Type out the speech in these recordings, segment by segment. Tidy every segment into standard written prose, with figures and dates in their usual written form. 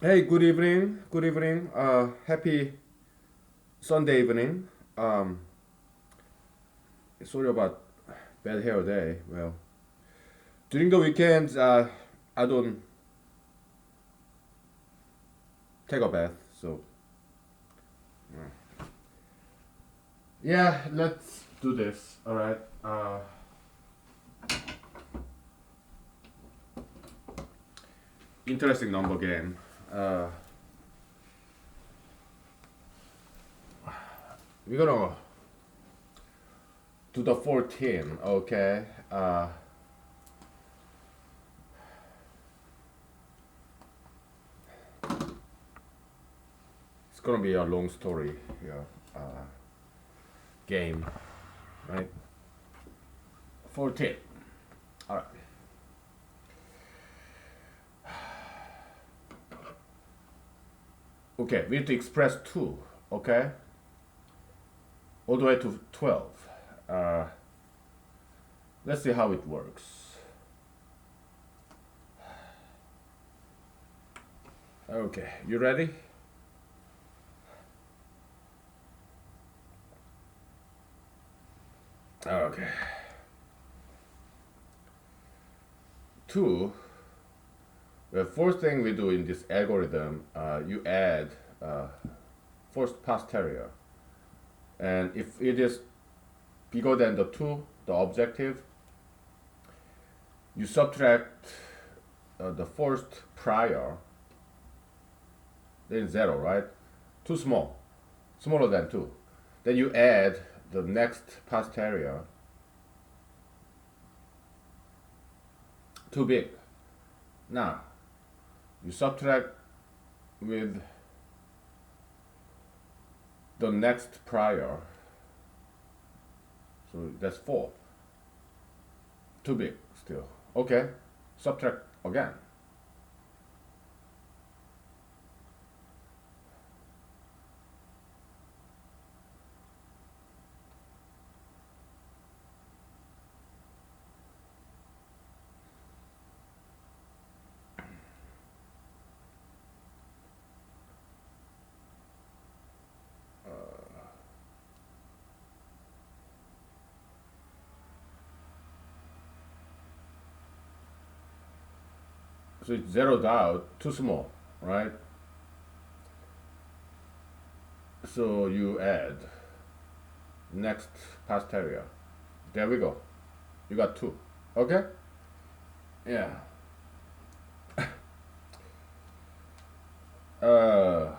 Hey, good evening. Good evening. Happy Sunday evening. Um, Sorry about bad hair day. Well, during the weekends, I don't take a bath. So, yeah, let's do this. All right. Interesting number game. Uh, we're gonna do the 14. Okay. It's gonna be a long story. Yeah. Game. Right. 14. All right. Okay. We need to express two. Okay. All the way to 12. Uh, let's see how it works. Okay, you ready? Okay. 2, the first thing we do in this algorithm, you add uh, first posterior. And if it is bigger than the 2, the objective, you subtract the first prior, then 0, right? Too small, smaller than 2. Then you add the next posterior, too big. Now, you subtract with the next prior, so that's 4. Too big still. Okay, subtract again. So it's zeroed out, too small, right? So you add next posterior. There we go. You got 2. Okay? Yeah. Uh,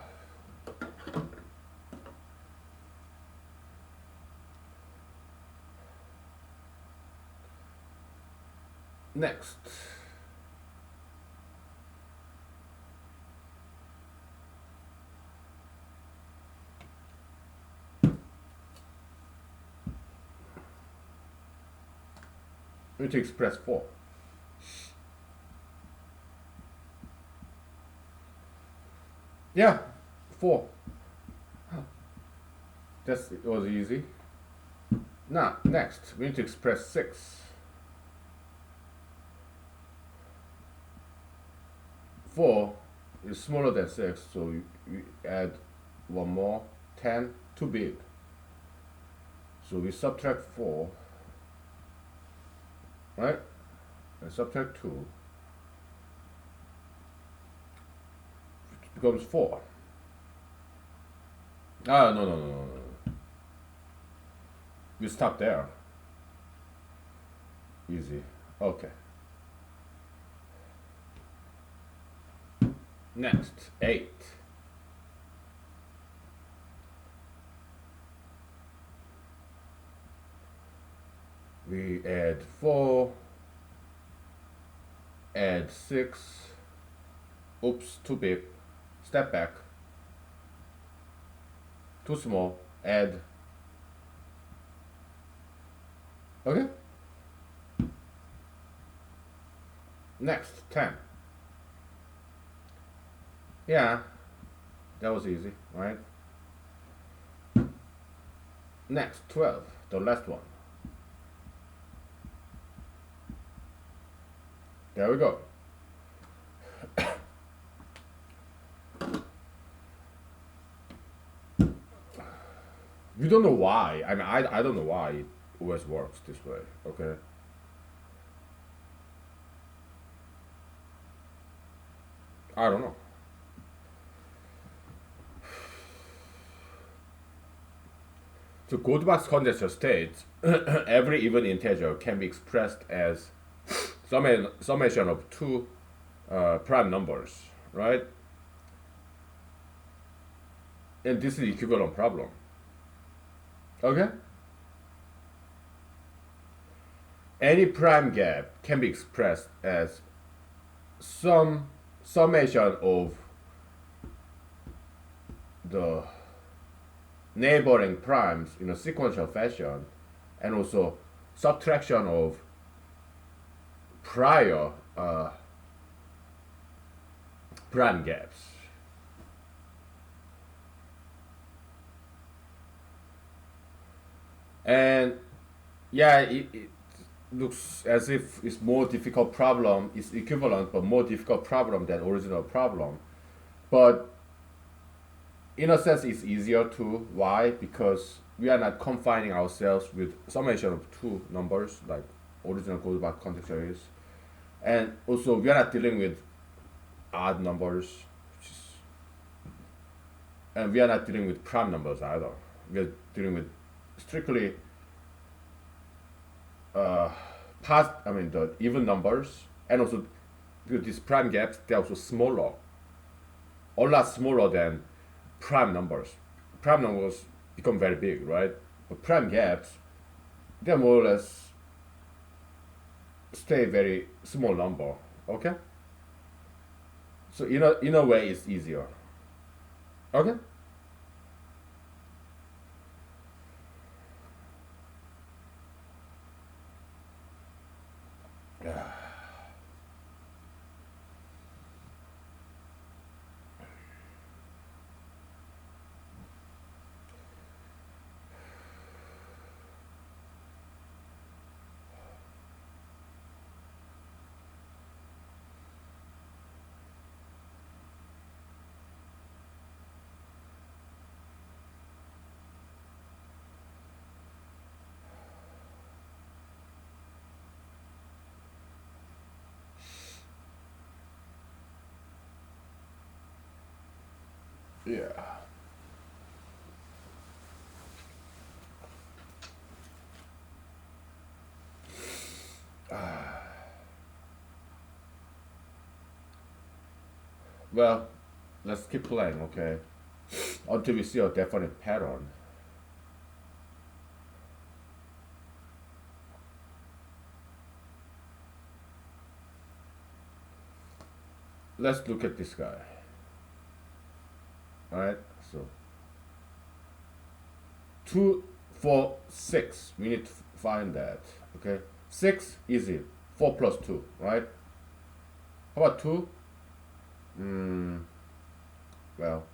Next. We need to express 4. Yeah, 4. That's it was easy. Now, next, we need to express 6. 4 is smaller than 6, so you add one more. 10, too big. So we subtract 4, right? And subtract 2, it becomes 4. Ah, no, no, no, no, no. We stop there. Easy. Okay. Next, 8. We add 4, add 6. Oops, too big. Step back. Too small. Add. Okay? Next, 10. Yeah, that was easy, right? Next, 12, the last one. There we go. We don't know why. I mean, I don't know why it always works this way. Okay. I don't know. So Goldbach's conjecture states every even integer can be expressed as summation of two prime numbers, right? And this is the equivalent problem. Okay? Any prime gap can be expressed as some summation of the neighboring primes in a sequential fashion, and also subtraction of prior prime gaps. And yeah, it looks as if it's more difficult problem, it's equivalent but more difficult problem than original problem. But in a sense it's easier too. Why? Because we are not confining ourselves with summation of two numbers like original Goldbach conjecture is. And also we are not dealing with odd numbers, and we are not dealing with prime numbers either. We are dealing with strictly the even numbers, and also because these prime gaps they're also smaller, a lot smaller than prime numbers. Prime numbers become very big, right? But prime gaps they're more or less stay very small number. Okay. So in a way it's easier. Okay. Yeah. Well, let's keep playing, okay? Until we see a definite pattern. Let's look at this guy. Alright, so 2, 4, 6. We need to find that. Okay? 6, easy. 4 plus 2, right? How about 2? Well,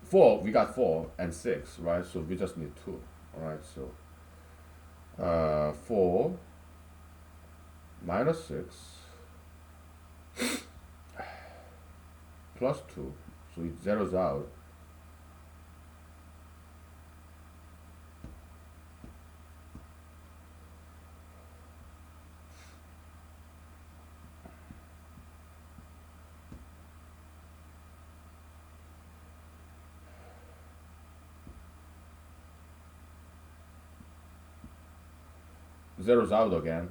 4, we got 4 and 6, right? So we just need 2. Alright, so 4 minus 6 plus 2. So it zeroes out. Zeroes out again.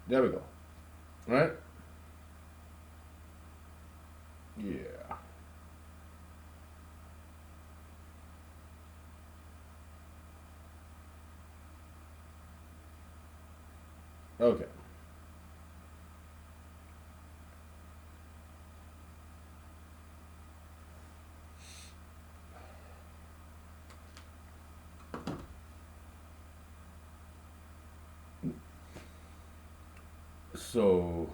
There we go. Right? Yeah. Okay. So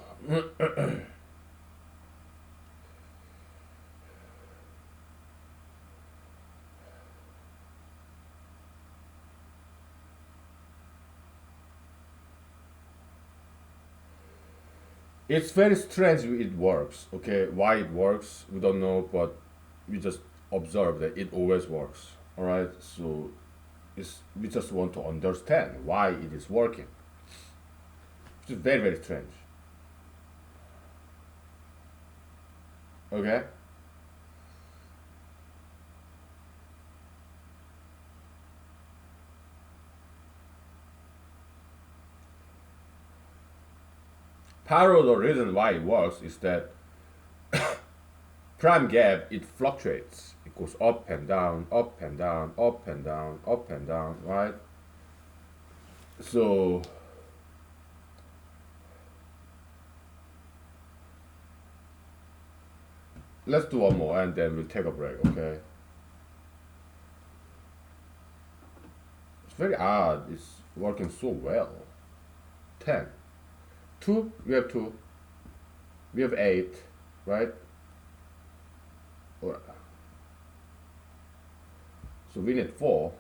it's very strange it works. Okay, why it works, we don't know, but we just observe that it always works. All right, so we just want to understand why it is working. It's very very strange. Okay, part of the reason why it works is that prime gap it fluctuates. It goes up and down, up and down, up and down, up and down, right? So let's do one more and then we'll take a break, okay? It's very odd. It's working so well. 10. 2, we have 2. We have 8, right? Or- So we need 4.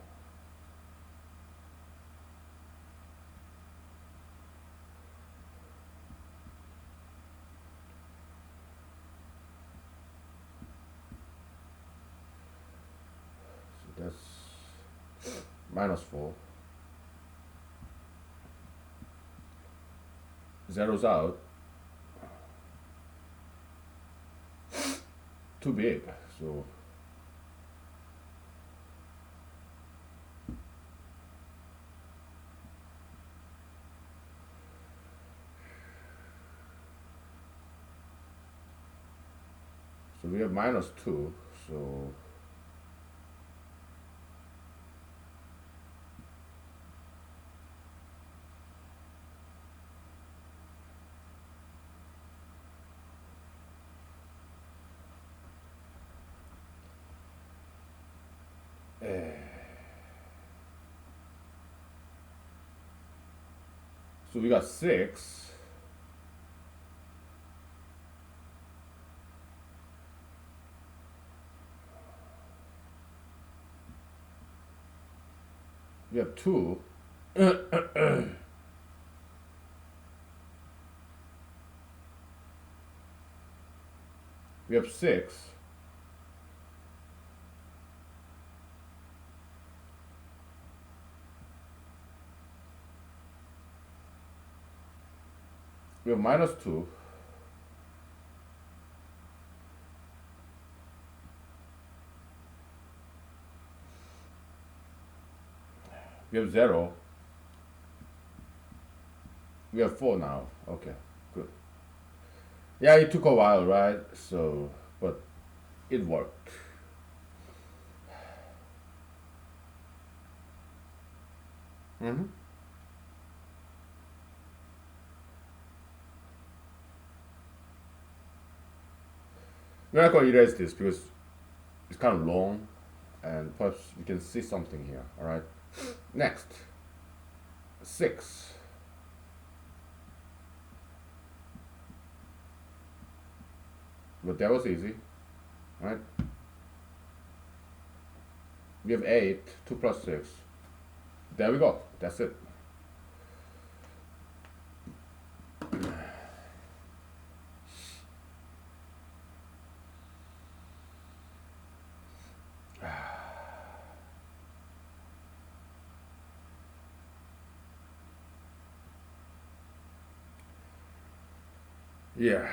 So that's minus 4. Zeroes out. Too big. So we have minus 2. So so we got 6. We have 2. We have 6. We have minus 2. We have 0. We have 4 now. Okay, good. Yeah, it took a while, right? So, but it worked. Mm-hmm. We're not going to erase this because it's kind of long and perhaps you can see something here, alright? Next, 6. But that was easy, right? We have 8, 2 plus 6. There we go, that's it. Yeah.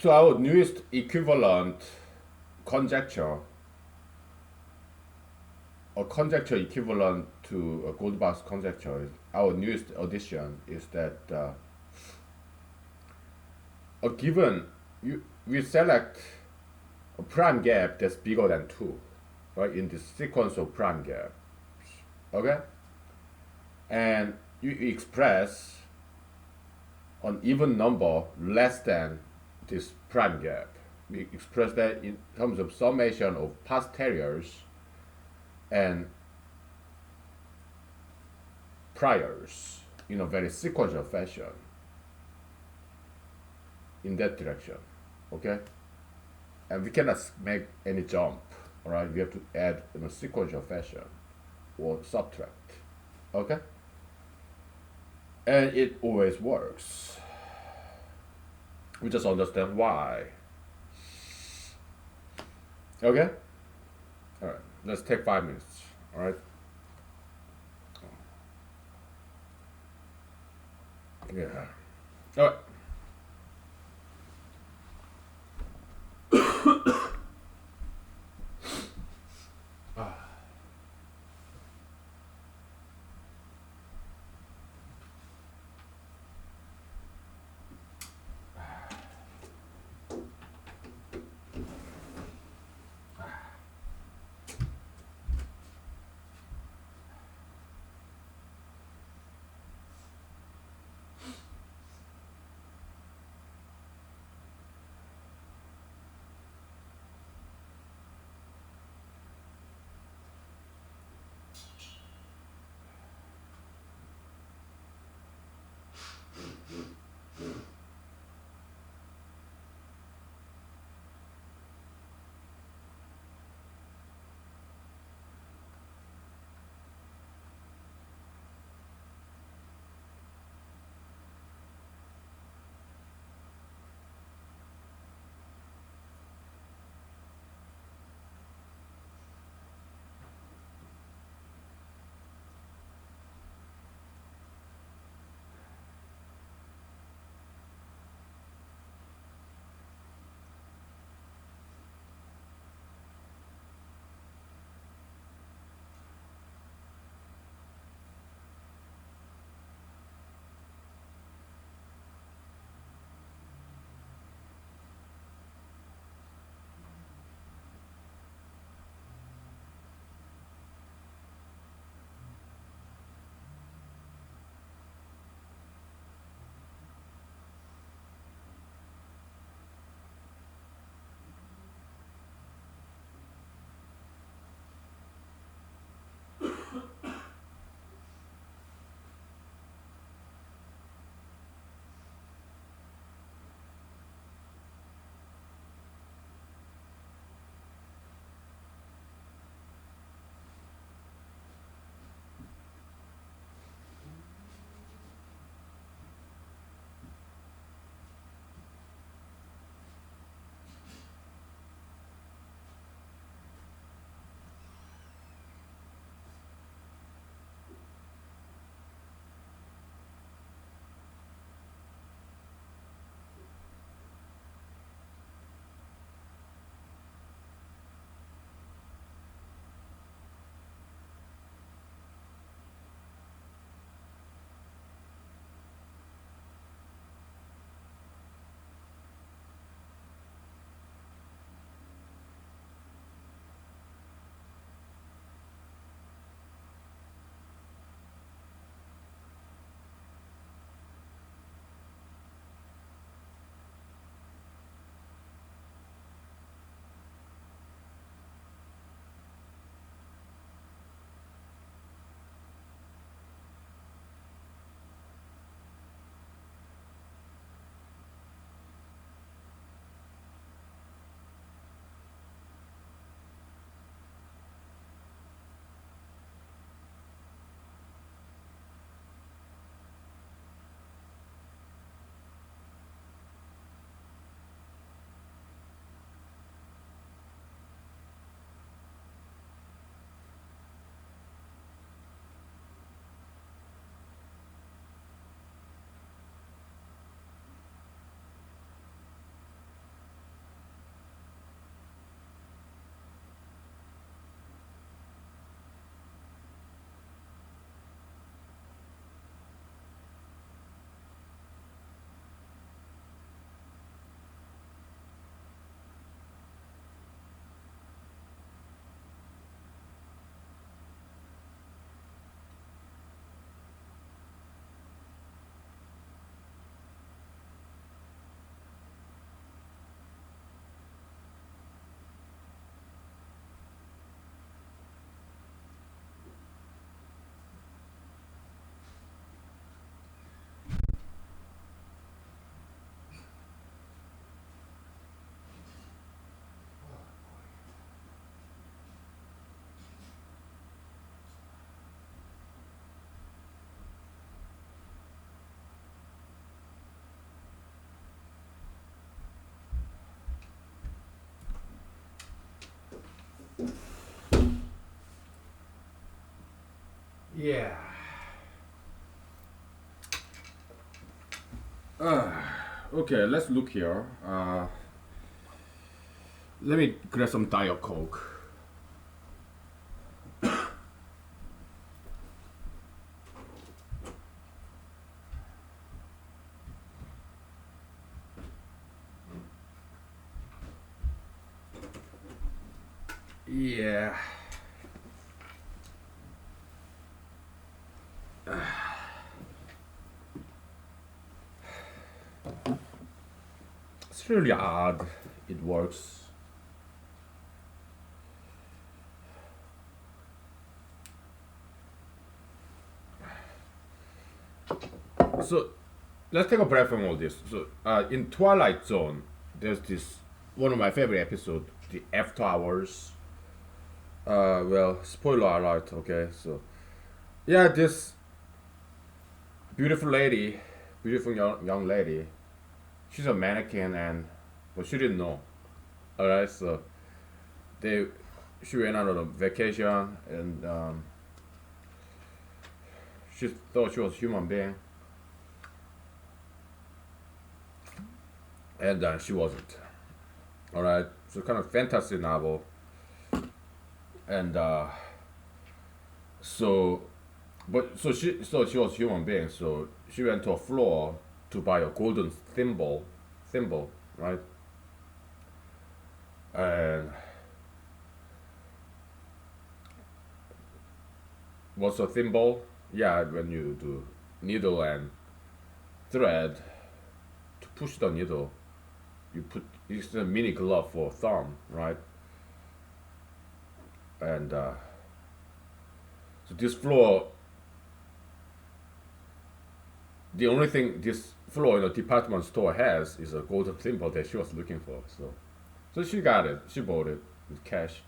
So our newest equivalent conjecture, a conjecture equivalent to a Goldbach's conjecture, our newest addition is that a given, we select a prime gap that's bigger than 2, right, in this sequence of prime gaps, okay? And you express an even number less than this prime gap. We express that in terms of summation of posteriors and priors in a very sequential fashion in that direction, okay? And we cannot make any jump, all right? We have to add in a sequential fashion or subtract, okay? And it always works. We just understand why. Okay? All right, let's take 5 minutes, all right? Yeah. All right. Yeah. Okay, let's look here. Let me grab some Diet Coke. Yeah. It's really odd. It works. So let's take a break from all this. So in Twilight Zone, there's this one of my favorite episodes, the After Hours. Well, spoiler alert. Okay, so yeah, this beautiful lady, beautiful young lady, she's a mannequin, and but she didn't know. All right, so they she went on a vacation, and she thought she was a human being, and she wasn't. All right, so kind of fantasy novel, and so she was a human being, so she went to a floor to buy a golden thimble, right? And what's a thimble? Yeah, when you do needle and thread to push the needle, you put it's a mini glove for thumb, right? And so this floor, the only thing this floor in a department store has is a golden thimble that she was looking for. So she got it. She bought it with cash.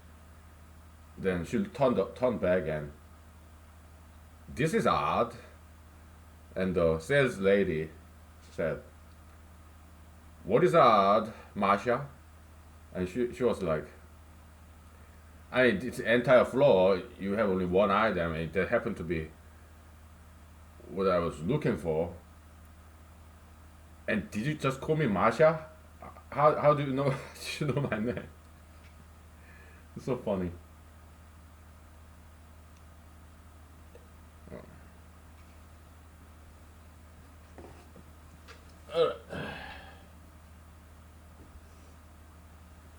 Then she turned back and this is odd. And the sales lady said, "What is odd, Masha?" And she was like, "I mean, it's entire floor. You have only one item, and that happened to be what I was looking for. And did you just call me Masha? How do you know you know my name?" It's so funny.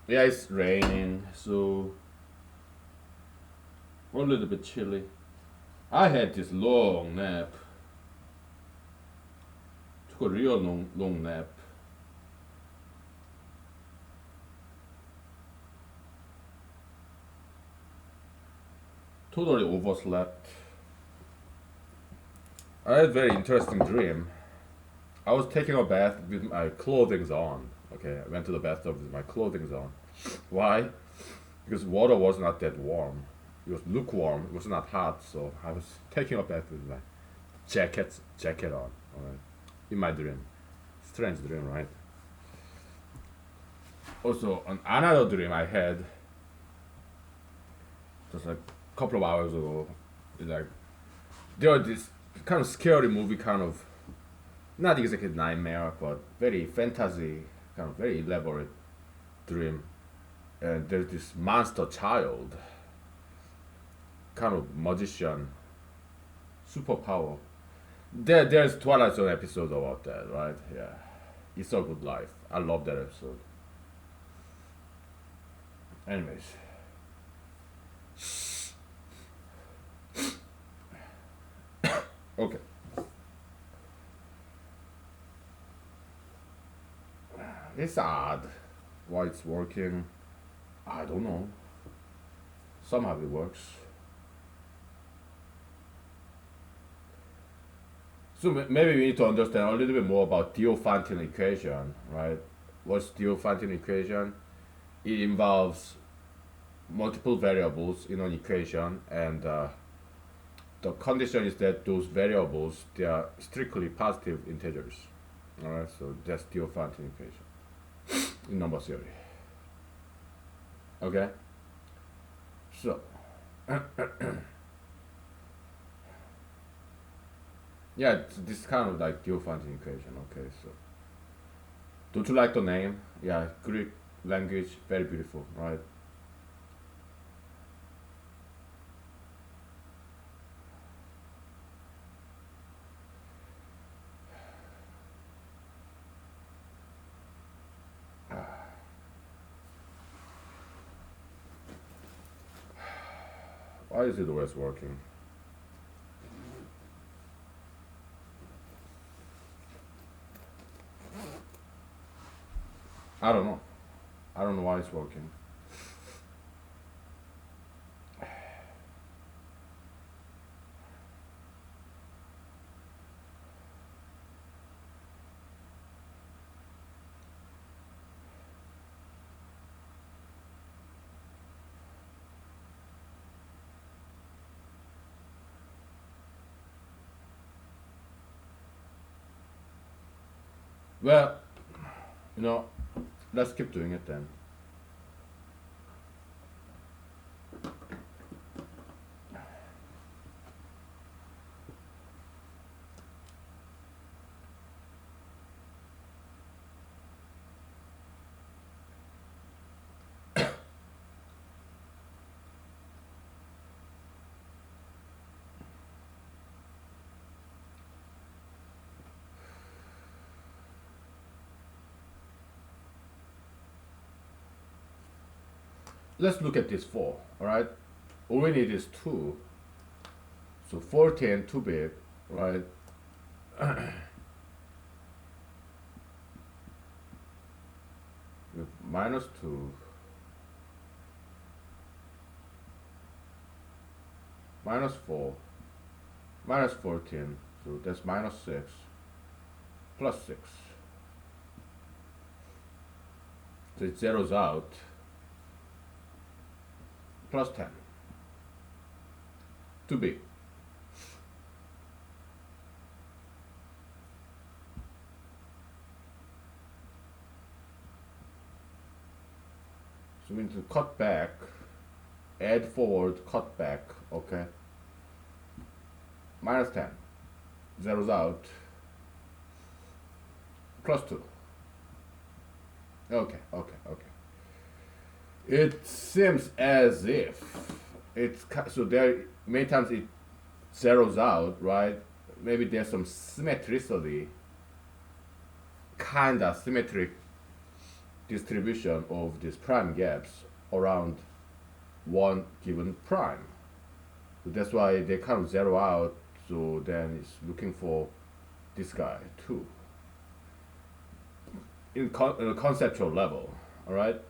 Yeah, it's raining, so a little bit chilly. I had this long nap. Took a real long nap. Totally overslept. I had a very interesting dream. I was taking a bath with my clothing on. Okay, I went to the bathtub with my clothing on. Why? Because water was not that warm. It was lukewarm. It was not hot, so I was taking a bath with my jacket on. Alright, in my dream. Strange dream, right? Also, another dream I had just like a couple of hours ago. Is like there was this kind of scary movie, kind of not exactly nightmare, but very fantasy, kind of very elaborate dream. And there's this monster child, kind of magician, superpower. There's Twilight Zone episode about that, right? Yeah, it's a good life. I love that episode. Anyways, okay. It's odd why it's working. I don't know. Somehow it works. So maybe we need to understand a little bit more about Diophantine equation, right? What's Diophantine equation? It involves multiple variables in an equation, and the condition is that those variables they are strictly positive integers. All right, so that's Diophantine equation in number theory. Okay, so Yeah, it's this kind of like Diophantine equation. Okay, so don't you like the name? Yeah, Greek language, very beautiful, right? Why is it always working? I don't know. I don't know why it's working. Well, you know, let's keep doing it then. Let's look at this 4, alright? All we need is 2. So 14, too big, right? With minus 2, minus 4, minus 14, so that's minus 6, plus 6. So it zeroes out, plus 10. Too big. So we need to cut back, add forward, cut back, okay? Minus 10, zeroes out, plus 2. Okay, okay, okay. It seems as if so there many times it zeroes out, right? Maybe there's some symmetricity, kinda symmetric distribution of these prime gaps around one given prime. So that's why they kind of zero out. So then it's looking for this guy too. In a conceptual level, all right.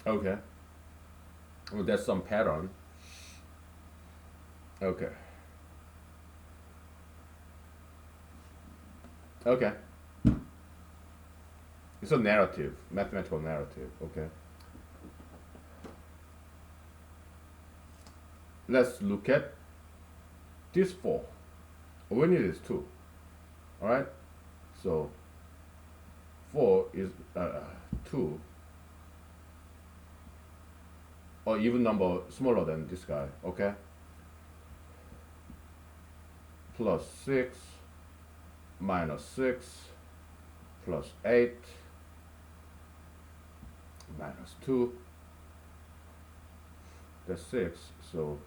Okay. Well, there's some pattern. Okay. Okay. It's a narrative, mathematical narrative. Okay. Let's look at this 4. All we need is 2. All right. So 4 is 2, or even number smaller than this guy. Okay. Plus 6, minus 6, plus 8, minus 2. That's 6. So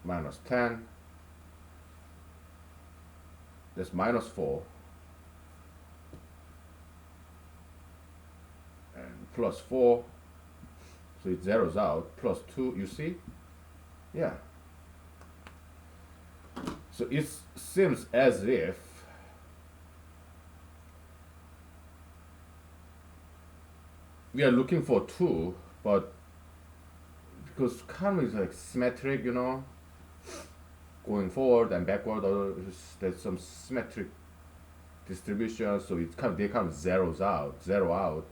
minus 10. That's minus 4. And plus 4. So it zeroes out. Plus 2. You see? Yeah. So it seems as if we are looking for 2, but because karma is like symmetric, you know, going forward and backward, or there's some symmetric distribution, so it kind of, they kind of zero out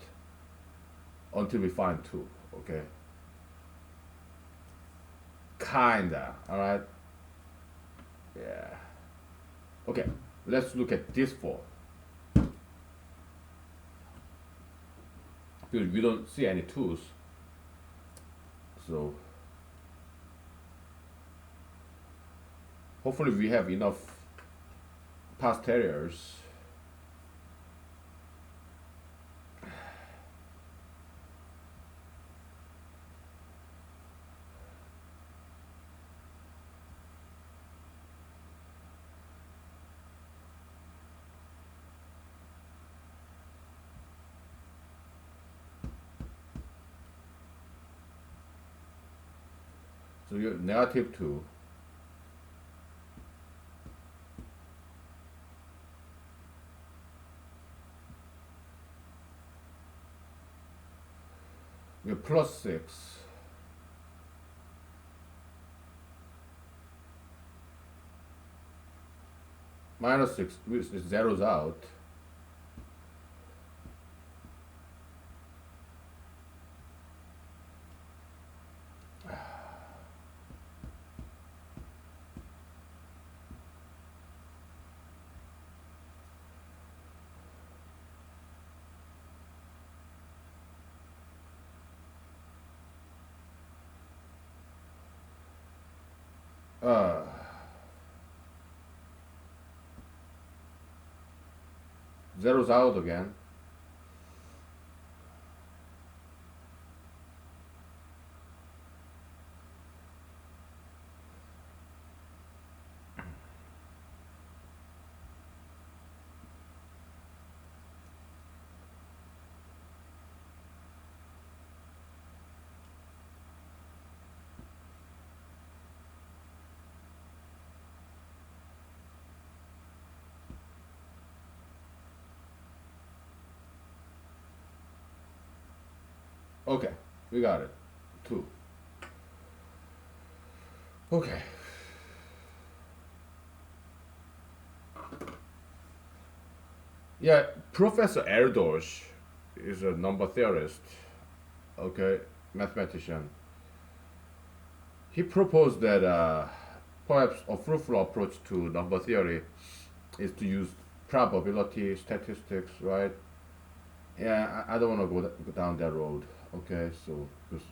until we find 2. Okay, kinda. All right. Yeah. Okay. Let's look at this 4. Because we don't see any 2s, so hopefully we have enough posteriors. So you're negative 2. You're plus 6. Minus 6, which is zeros out. Uh, zeros out again. Okay, we got it. 2. Okay. Yeah, Professor Erdos is a number theorist, okay, mathematician. He proposed that perhaps a fruitful approach to number theory is to use probability statistics, right? Yeah, I don't want to go down that road, okay? So because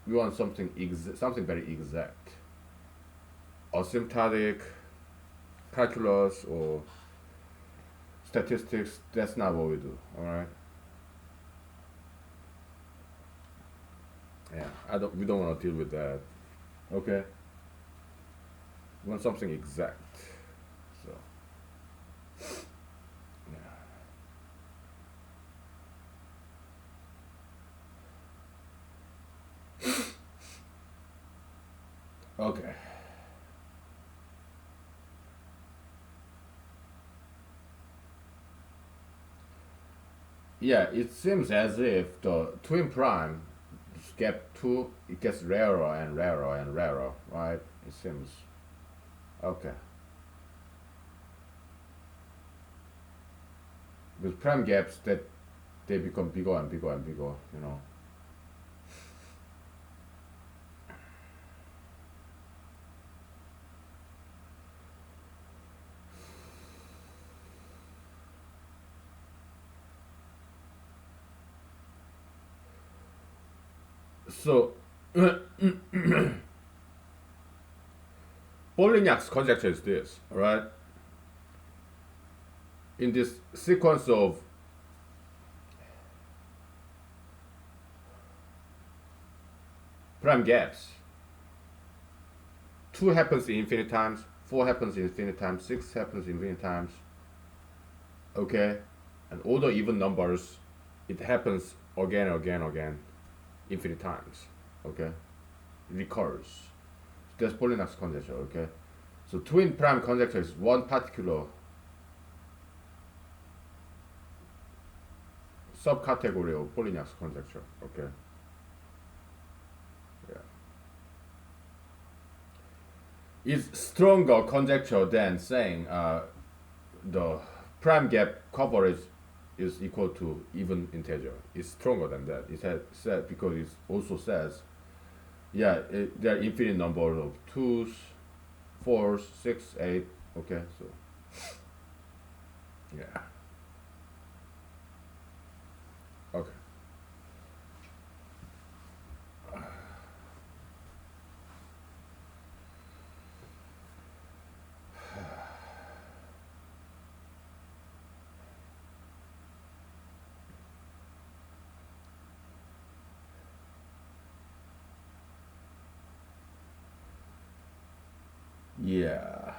we want something very exact, asymptotic calculus or statistics. That's not what we do, all right? Yeah, I don't. We don't want to deal with that. Okay, we want something exact. So yeah. Okay. Yeah, it seems as if the twin prime gap two it gets rarer and rarer and rarer, right? It seems okay. With prime gaps that they become bigger and bigger and bigger, you know. So Polignac's conjecture is this, right? In this sequence of prime gaps, 2 happens infinite times, 4 happens infinite times, 6 happens infinite times, okay? And all the even numbers, it happens again, again, again, infinite times, okay? It recurs. That's Polynax conjecture, okay? So twin prime conjecture is one particular subcategory of Polynax conjecture, okay? Yeah. It's stronger conjecture than saying the prime gap coverage is equal to even integer. It's stronger than that. It has said because it also says, yeah, there are infinite number of 2s, 4s, 6, 8. Okay, so yeah. Okay. Yeah.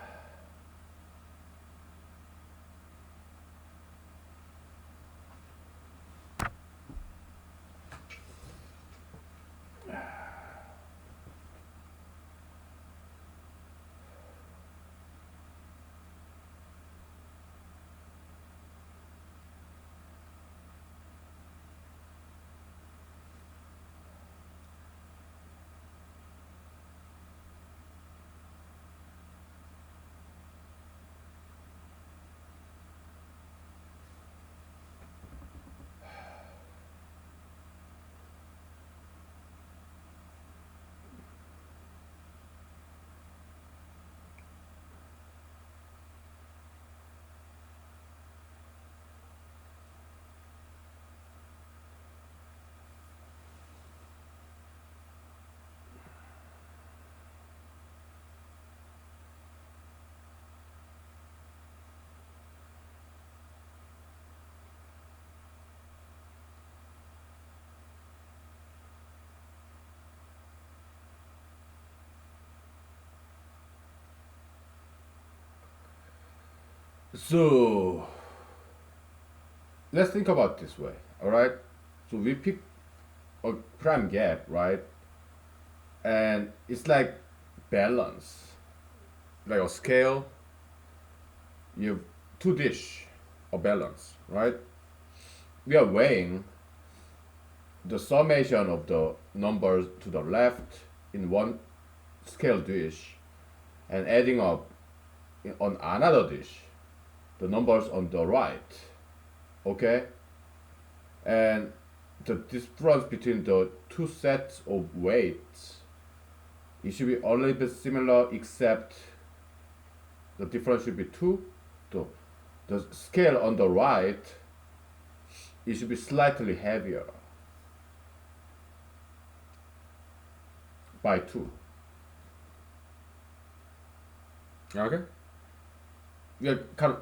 So let's think about this way. All right. So we pick a prime gap, right? And it's like balance, like a scale. You have two dish of balance, right? We are weighing the summation of the numbers to the left in one scale dish and adding up on another dish the numbers on the right, okay? And the difference between the two sets of weights, it should be a little bit similar, except the difference should be 2. The scale on the right, it should be slightly heavier by 2. Okay? We are kind of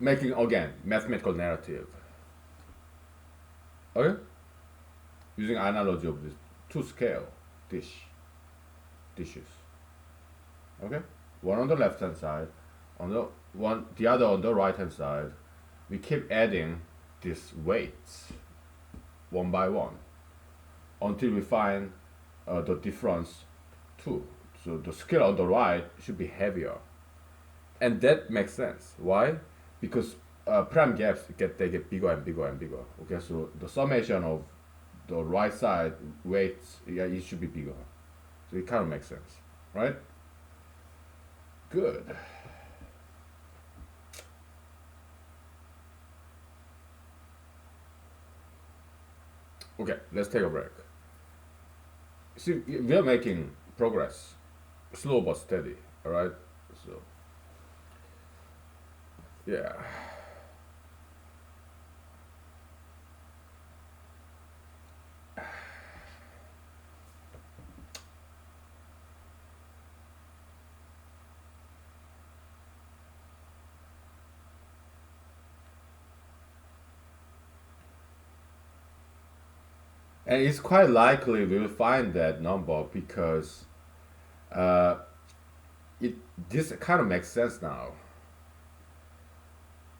making, again, mathematical narrative. Okay? Using analogy of this two scale dishes. Okay? One on the left hand side, the other on the right hand side. We keep adding these weights one by one until we find the difference 2. So the scale on the right should be heavier, and that makes sense. Why? Because prime gaps they get bigger and bigger and bigger. Okay, so the summation of the right side weights, yeah, it should be bigger. So it kind of makes sense, right? Good. Okay, let's take a break. See, we are making progress, slow but steady. All right. So yeah. And it's quite likely we'll find that number because uh, it this kind of makes sense now.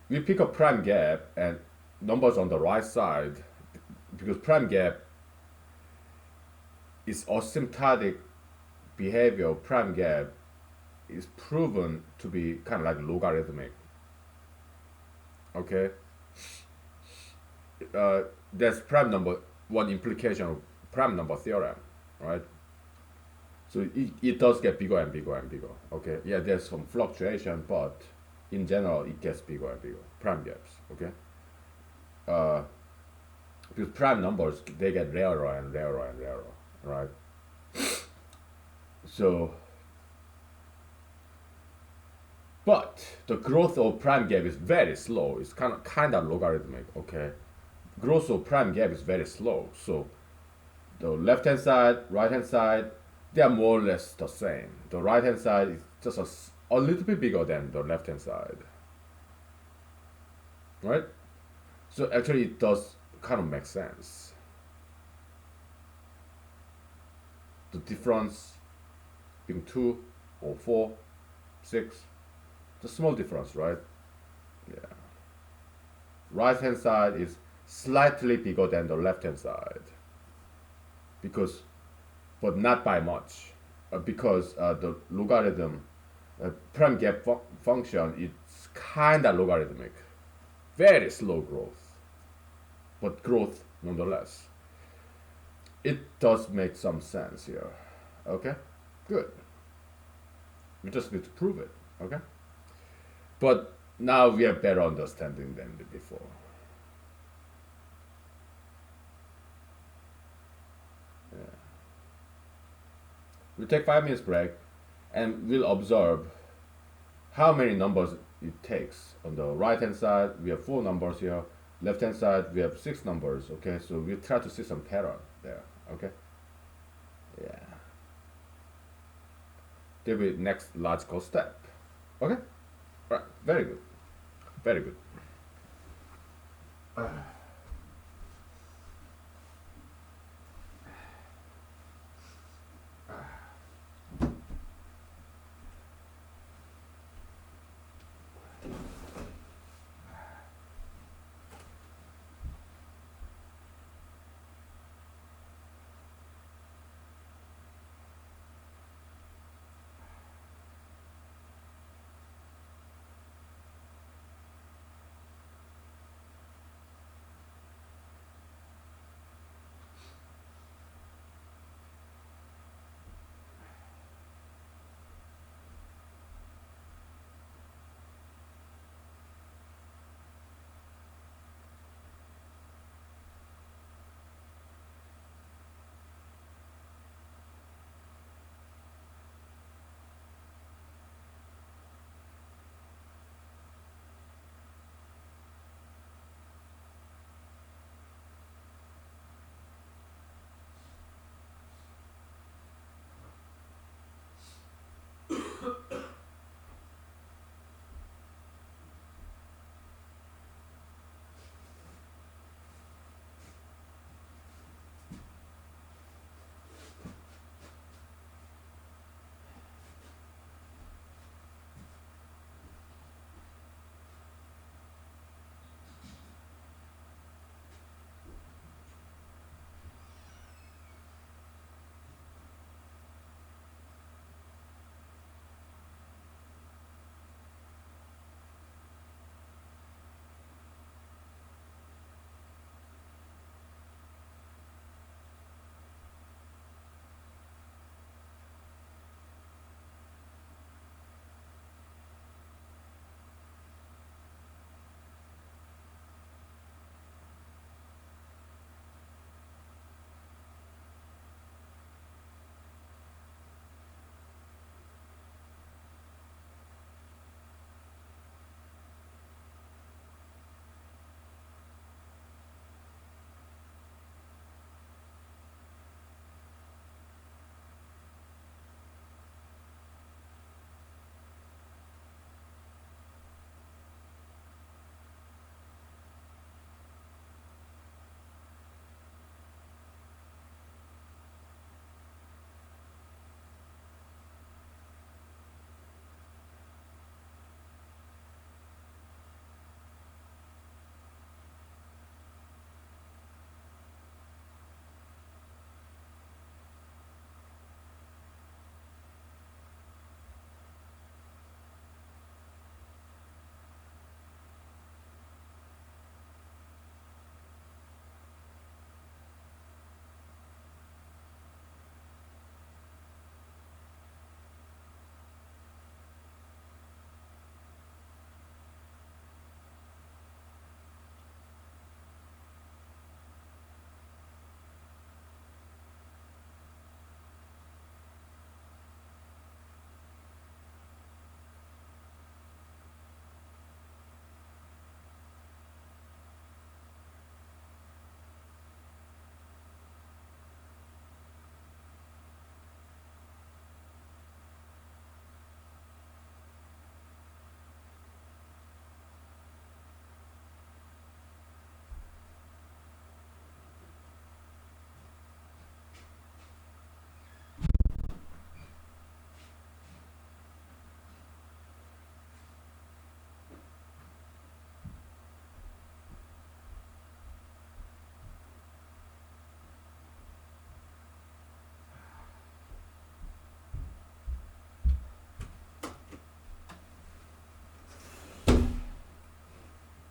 We pick a prime gap and numbers on the right side because prime gap is asymptotic behavior of prime gap is proven to be kind of like logarithmic. Okay, that's prime number one implication of prime number theorem, right? So it does get bigger and bigger and bigger. Okay, yeah, there's some fluctuation, but in general, it gets bigger and bigger. Prime gaps. Okay, uh, because prime numbers they get rarer and rarer and rarer, right? So, but the growth of prime gap is very slow. It's kind of logarithmic. Okay, growth of prime gap is very slow. So the left hand side, right hand side, they are more or less the same. The right hand side is just a little bit bigger than the left hand side, right? So actually, it does kind of make sense. The difference being 2 or 4, 6. It's a small difference, right? Yeah. Right hand side is slightly bigger than the left hand side because, but not by much, because the logarithm prime gap function is kind of logarithmic, very slow growth, but growth nonetheless. It does make some sense here. Okay, good. We just need to prove it. Okay, but now we have better understanding than before. Yeah. We'll take 5 minutes break, and we'll observe how many numbers it takes. On the right hand side, we have 4 numbers here. Left hand side, we have 6 numbers. Okay, so we'll try to see some pattern there. Okay, yeah. That will be next logical step. Okay, right, very good, very good.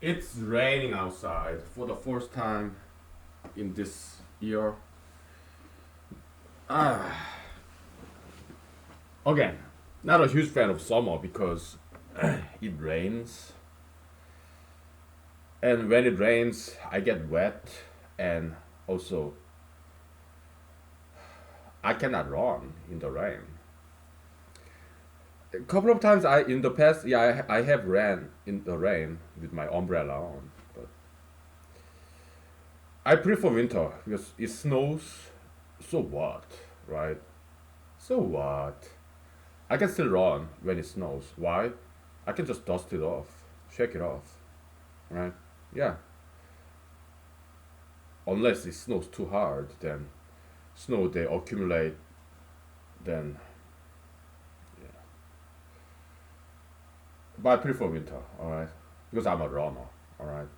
It's raining outside for the first time in this year. Ah, again, not a huge fan of summer because it rains, and when it rains, I get wet, and also I cannot run in the rain. A couple of times I in the past, yeah, I have ran in the rain with my umbrella on, but I prefer winter because it snows. So what, right? So what? I can still run when it snows. Why? I can just dust it off, shake it off, right? Yeah. Unless it snows too hard, then snow they accumulate. Then, yeah. But I prefer winter. All right, because I'm a runner. All right.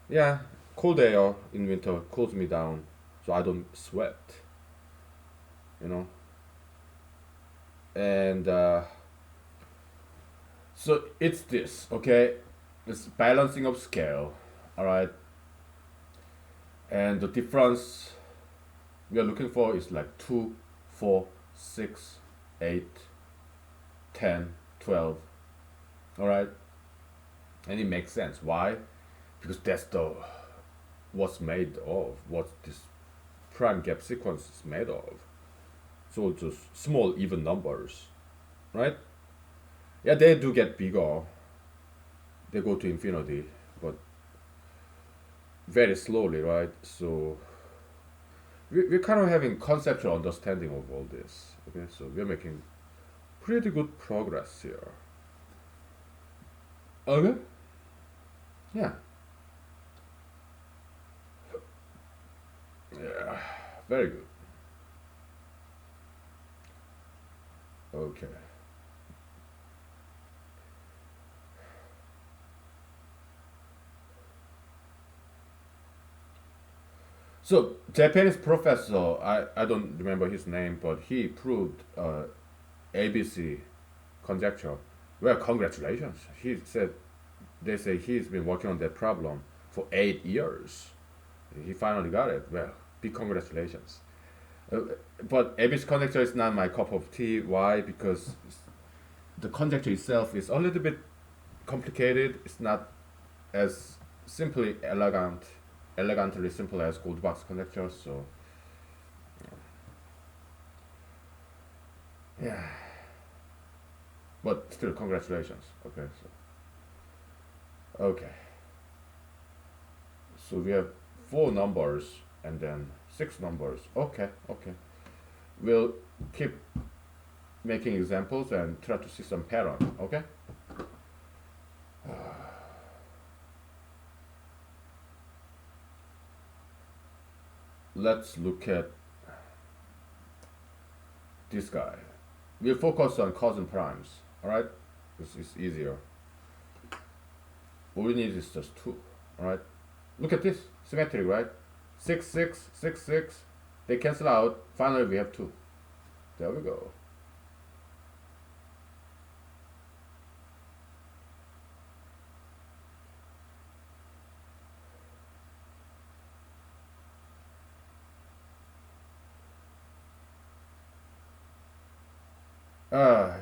Yeah. Cold air in winter cools me down, so I don't sweat. You know. And so it's this. Okay. It's balancing of scale. All right. And the difference we are looking for is like 2, 4, 6, 8, 10, 12. All right. And it makes sense. Why? Because that's the what's made of, what this prime gap sequence is made of. So just small even numbers, right? Yeah, they do get bigger. They go to infinity, but very slowly, right? So we're kind of having conceptual understanding of all this. Okay, so we're making pretty good progress here. Okay. Yeah. Yeah. Very good. Okay. So Japanese professor, I don't remember his name, but he proved ABC conjecture. Well, congratulations. He said they say he's been working on that problem for 8 years. He finally got it. Well, big congratulations. Uh, but ABC conjecture is not my cup of tea. Why? Because the conjecture itself is a little bit complicated. It's not as simply elegantly simple as Goldbach's conjecture. So yeah, but still, congratulations. Okay, okay. So we have four numbers and then six numbers. Okay, okay. We'll keep making examples and try to see some pattern. Okay. Let's look at this guy. We'll focus on cousin primes. All right, this is easier. All we need is just two. All right. Look at this symmetric, right? 6, 6, 6, 6. They cancel out. Finally, we have two. There we go.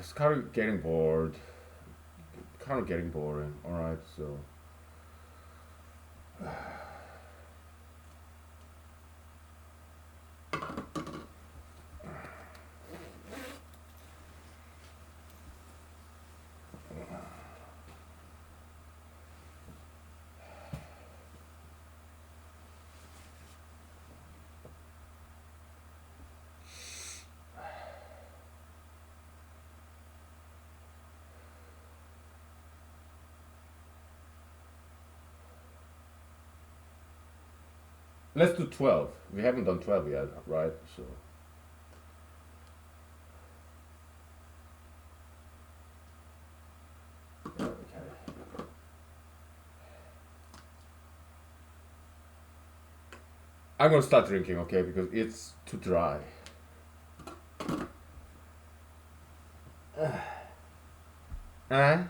It's kind of getting bored. Kind of getting boring. All right, so let's do 12. We haven't done 12 yet, right? So okay. I'm gonna start drinking, okay? Because it's too dry. Uh,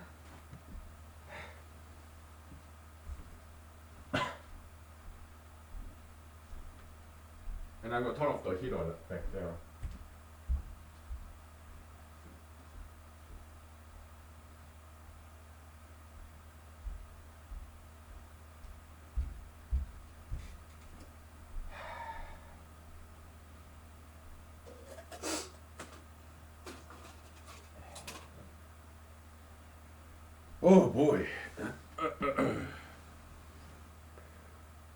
And I'm gonna turn off the heater back there. Oh boy.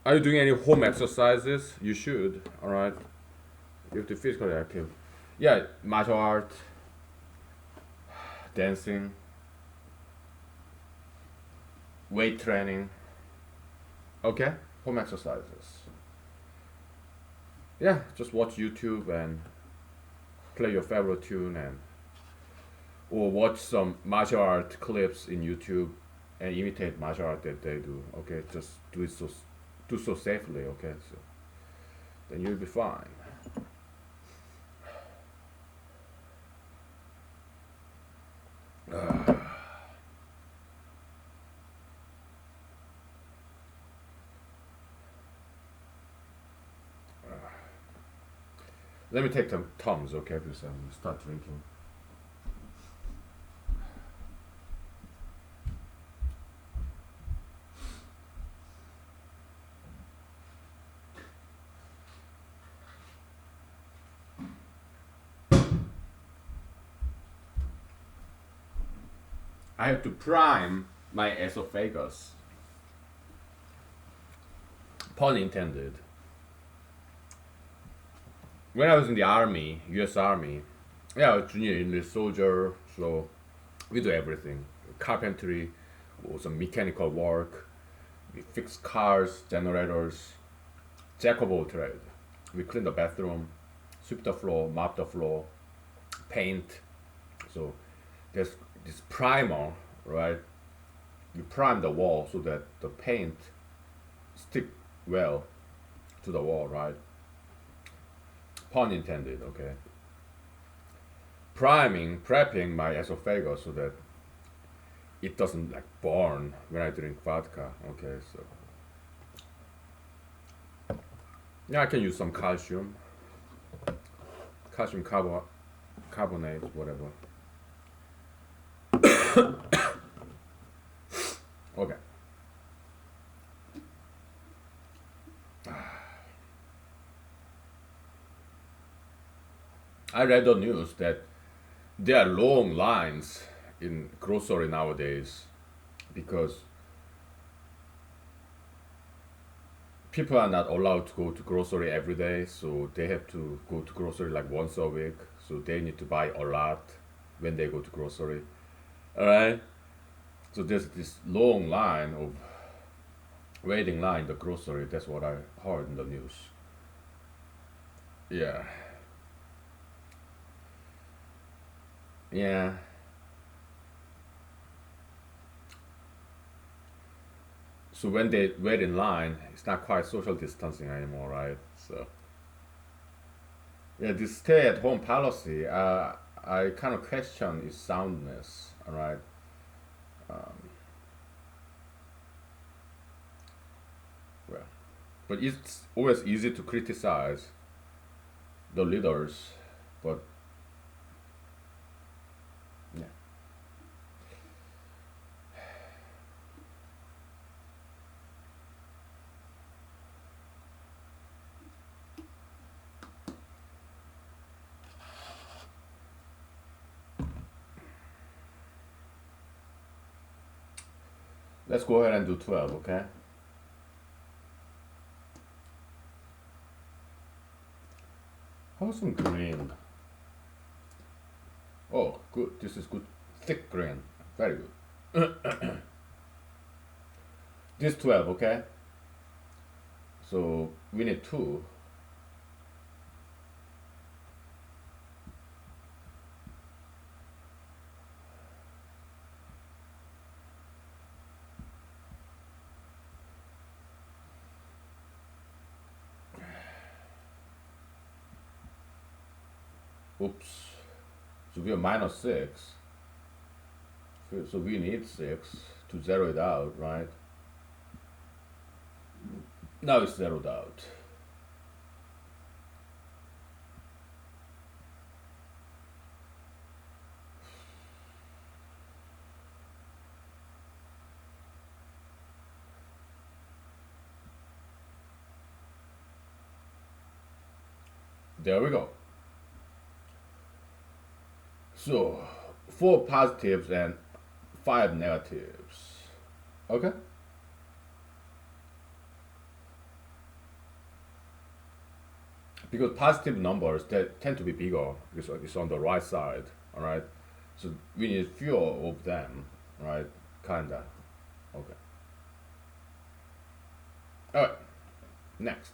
Are you doing any home exercises? You should, alright? You have to physically active. Yeah, martial art, dancing, weight training. Okay? Home exercises. Yeah, just watch YouTube and play your favorite tune and or watch some martial art clips in YouTube and imitate martial art that they do. Okay, just do so safely. Okay, so then you'll be fine. Let me take some Tums, okay, because I'm start drinking. I have to prime my esophagus. Pun intended. When I was in the army, U.S. Army, yeah, I was junior English soldier, so we do everything: carpentry, or some mechanical work. We fix cars, generators, jack of all trades. We clean the bathroom, sweep the floor, mop the floor, paint. So there's this primer, right? You prime the wall so that the paint stick well to the wall, right? Pun intended, okay. Prepping my esophagus so that it doesn't like burn when I drink vodka, okay. So yeah, I can use some calcium carbonate, whatever. Okay. I read the news that there are long lines in grocery nowadays because people are not allowed to go to grocery every day, so they have to go to grocery like once a week. So they need to buy a lot when they go to grocery. All right. So there's this long line of waiting line in the grocery. That's what I heard in the news. Yeah. Yeah. So when they wait in line, it's not quite social distancing anymore, right? So yeah, this stay-at-home policy, I kind of question its soundness. All right. Um, well, but it's always easy to criticize the leaders, but yeah. Let's go ahead and do 12, okay? How some green? Oh, good. This is good. Thick green. Very good. This 12, okay? So we need two. Oops. So we are -6. So we need 6 to zero it out, right? Now it's zeroed out. there we go. So 4 positives and 5 negatives. Okay? Because positive numbers that tend to be bigger because it's on the right side, all right? So we need fewer of them, right? Kinda. Okay. All right. Next,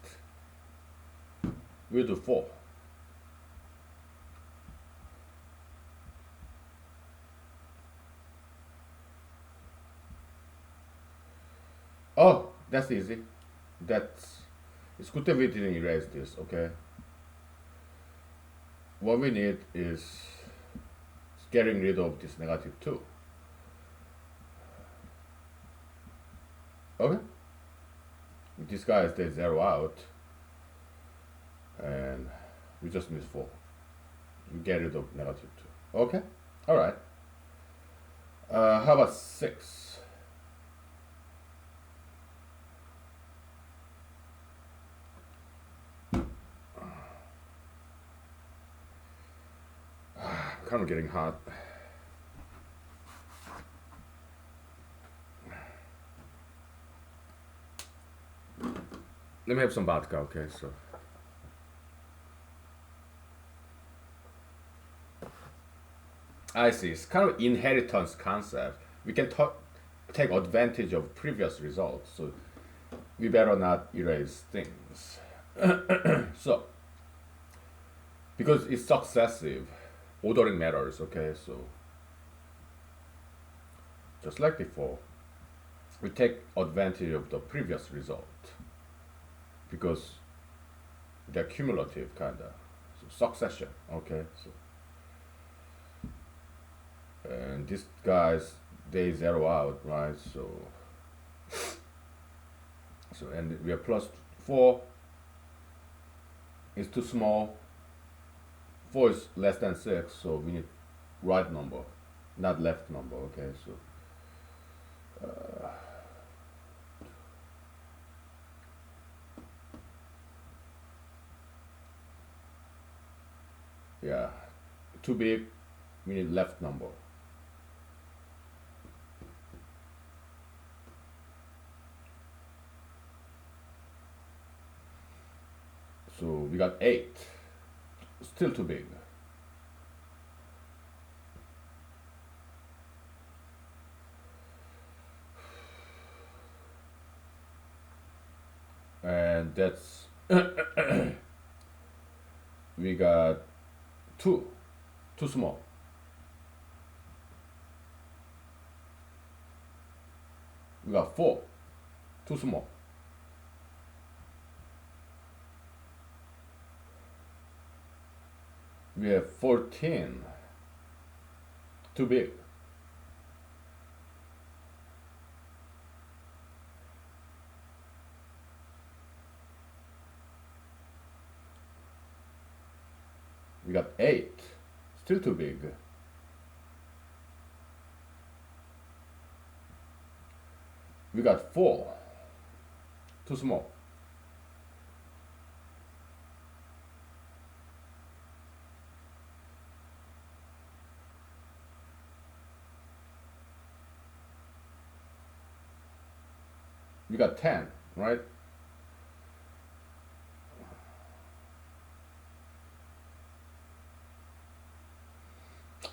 we'll do 4. Oh, that's easy. That's it's good that we didn't erase this. Okay. What we need is getting rid of this -2. Okay. This guy is the 0 out, and we just miss 4. We get rid of -2. Okay. All right. How about 6? Kind of getting hot. Let me have some vodka, okay? So, I see. It's kind of inheritance concept. We can take advantage of previous results, so we better not erase things. So, because it's successive, ordering matters, okay? So, just like before, we take advantage of the previous result because they're cumulative, kinda. So, succession, okay? So, and this guy's they 0 out, right? So, and we are +4 is too small. 4 is less than 6, so we need right number, not left number. Okay, so yeah, too big. We need left number. So we got 8. Still too big. And that's we got 2, too small. We got 4, too small. We have 14, too big. We got 8, still too big. We got 4, too small. We got 10, right?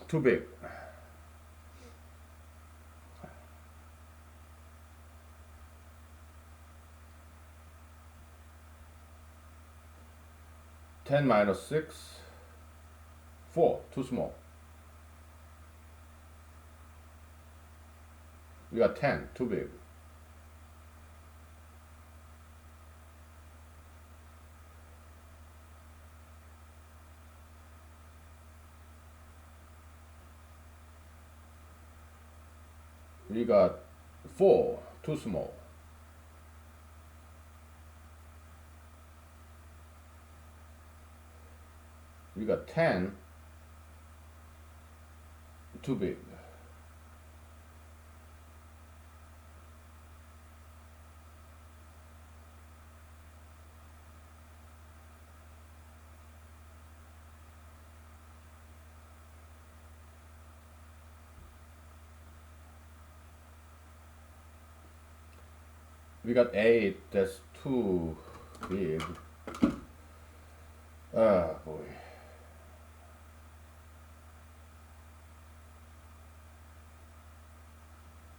Too big. Ten minus 6, 4, too small. We got 10, too big. We got 4, too small. We got 10, too big. We got 8, that's too big. Ah, boy.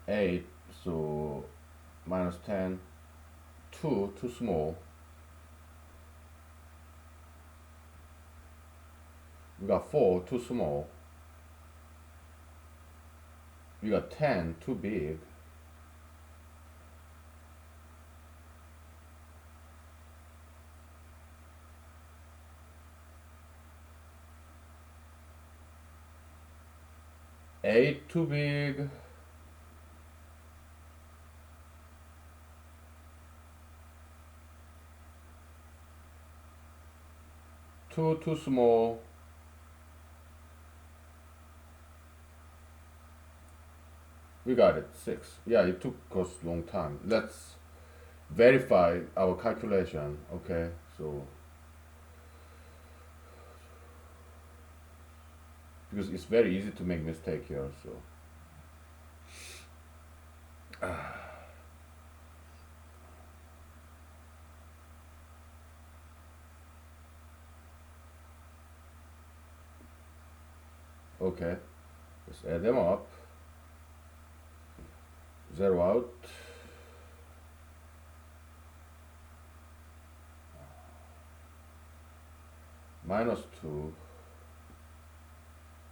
8, so minus 10, 2, too small. We got 4, too small. We got 10, too big. Eight, too big. Two, too small. We got it, 6. Yeah, it took us a long time. Let's verify our calculation. Okay, so because it's very easy to make mistake here, so okay, let's add them up. 0 out. Minus 2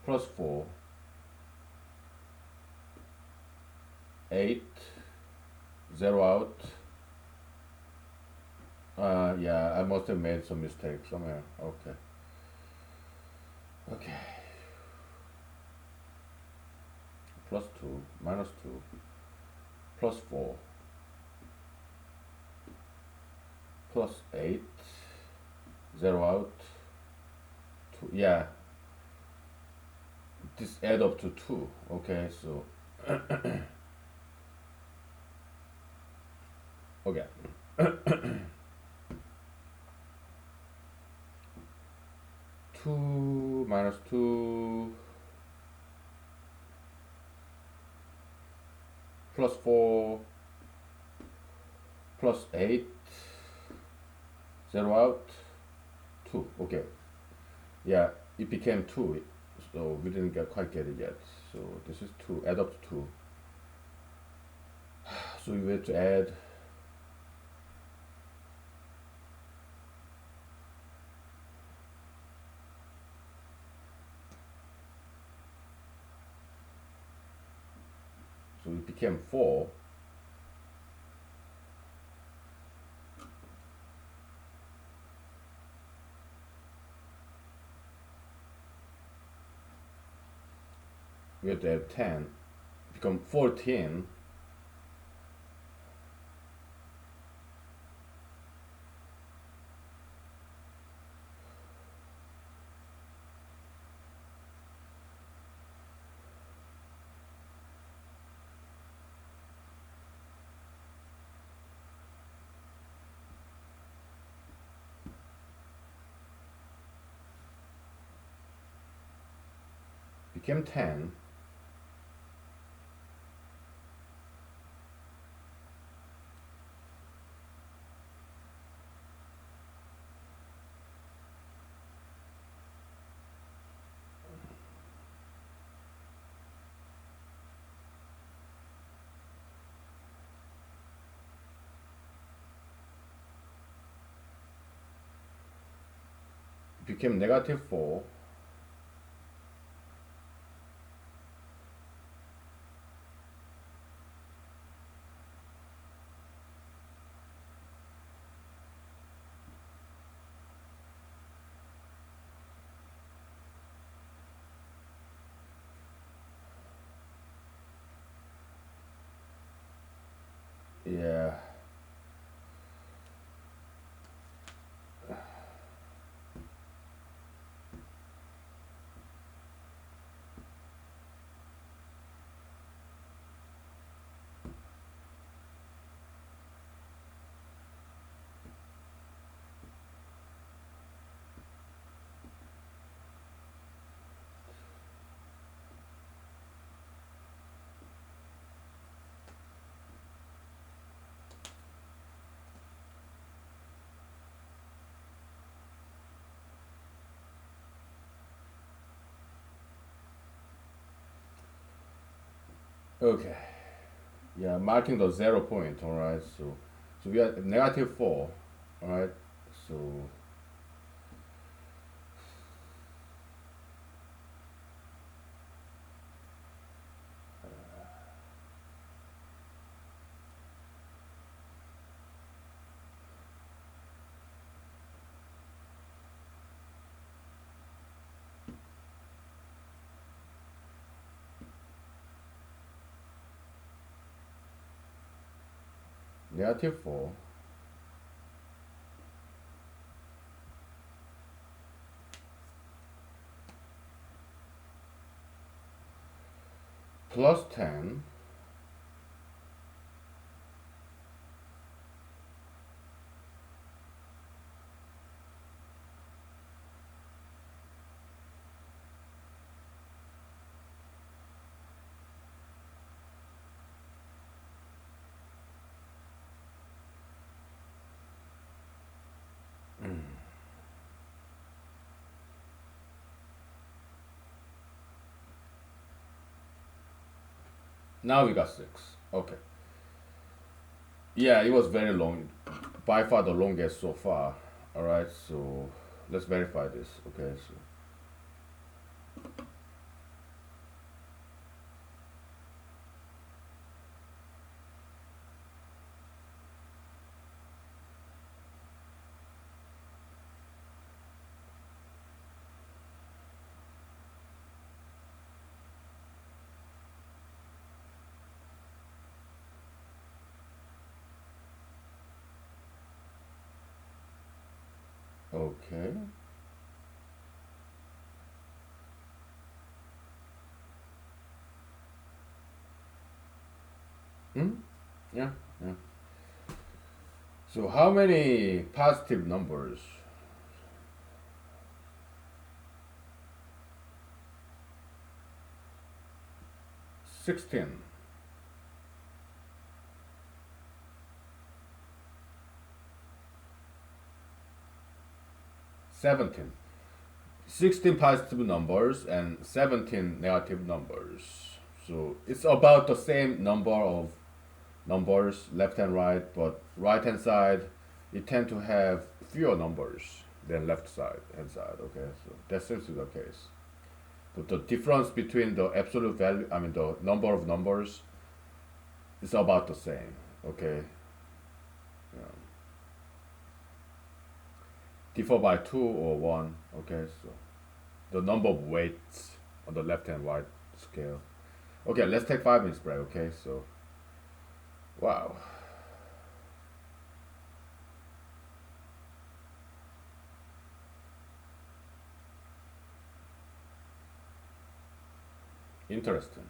plus 4, 8, 0 out. Yeah, I must have made some mistake somewhere. Okay. Okay. Plus 2, minus 2, plus 4, plus 8, 0 out. 2. Yeah, this add up to 2. Okay, so okay. 2 minus 2 plus 4 plus 8, 0 out, 2. Okay, yeah, it became 2, so we didn't quite get it yet. So this is 2, add up to 2. So we have to add so it became 4. We have to add 10, become 14. Became 10. Became negative 4. Yeah. Okay. Yeah, marking the 0 point. All right. So we are negative 4. All right. So negative 4 plus 10 now we got 6. Okay. Yeah, it was very long. By far the longest so far. All right. So let's verify this. Okay. So okay. Hmm. Yeah. Yeah. So how many positive numbers? 16. 17. 16 positive numbers and 17 negative numbers. So it's about the same number of numbers left and right, but right hand side it tend to have fewer numbers than left side hand side. Okay, so that seems to be the case. But the difference between the absolute value, I mean the number of numbers, is about the same. Okay, yeah. Differ by 2 or 1. Okay, so the number of weights on the left and right scale. Okay, let's take 5 minutes break. Okay, so wow, interesting.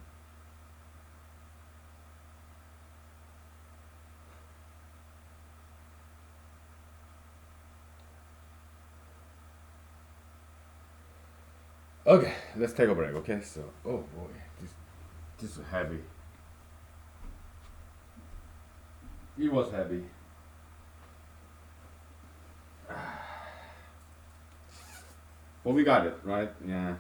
Okay, let's take a break. Okay, so oh boy, this is heavy. It was heavy, but we got it right. Yeah.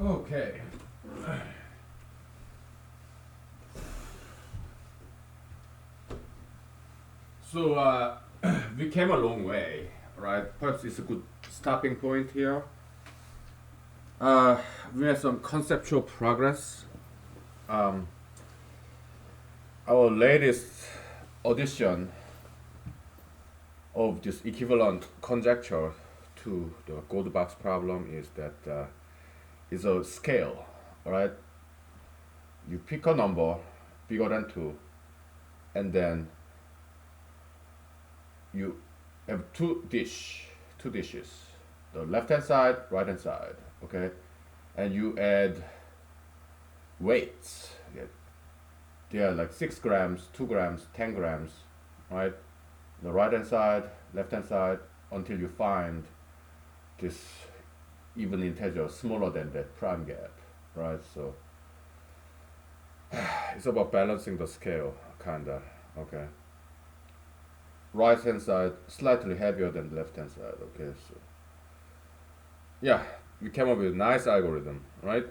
Okay. So we came a long way, right? Perhaps it's a good stopping point here. Uh, we had some conceptual progress. Um, our latest audition of this equivalent conjecture to the gold box problem is that it's a scale, right? You pick a number bigger than 2, and then you have two dishes, the left hand side, right hand side, okay, and you add weights. Yeah, they are like 6 grams, 2 grams, 10 grams, right? The right hand side, left hand side, until you find this even integer smaller than that prime gap, right? So it's about balancing the scale, kinda, okay. Right hand side slightly heavier than the left hand side, okay. So yeah, we came up with a nice algorithm, right?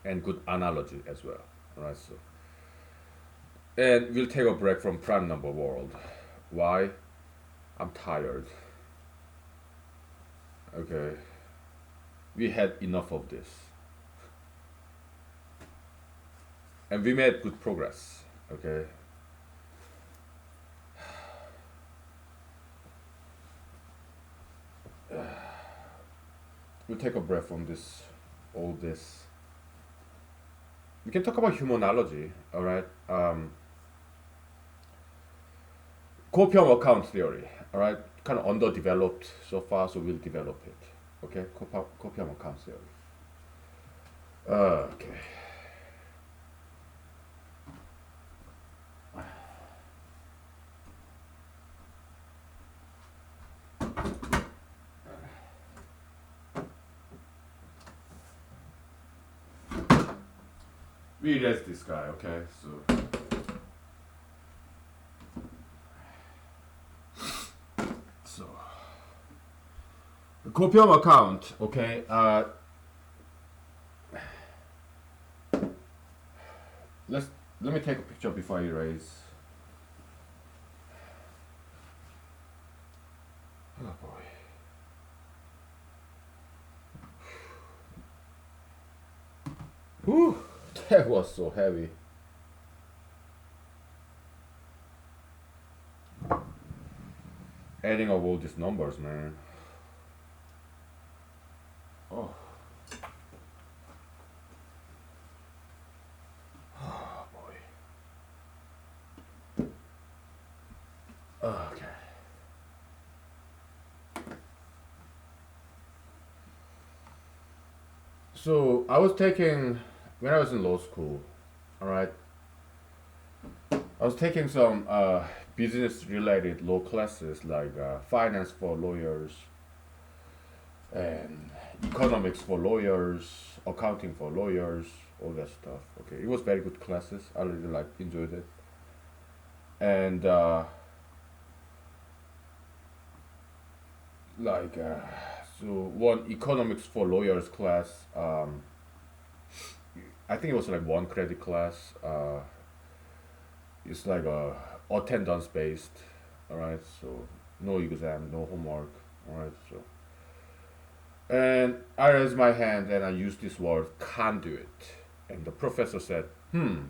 And good analogy as well, right? So, and we'll take a break from prime number world. Why? I'm tired. Okay, we had enough of this, and we made good progress. Okay. We'll take a break from this, all this. We can talk about humanology, all right? Copium account theory, all right? Kind of underdeveloped so far, so we'll develop it. Okay, copium account theory. Okay. We erase this guy, okay? So the copium account, okay? Let me take a picture before I erase. Oh boy. Whew, that was so heavy. Adding up all these numbers, man. Oh. Oh boy. Okay. So I was taking, when I was in law school, all right, I was taking some business related law classes like finance for lawyers and economics for lawyers, accounting for lawyers, all that stuff. Okay, it was very good classes. I really enjoyed it. And like so one economics for lawyers class, I think it was like one credit class. It's like a attendance based, all right. So no exam, no homework, all right. So and I raised my hand and I used this word conduit, and the professor said,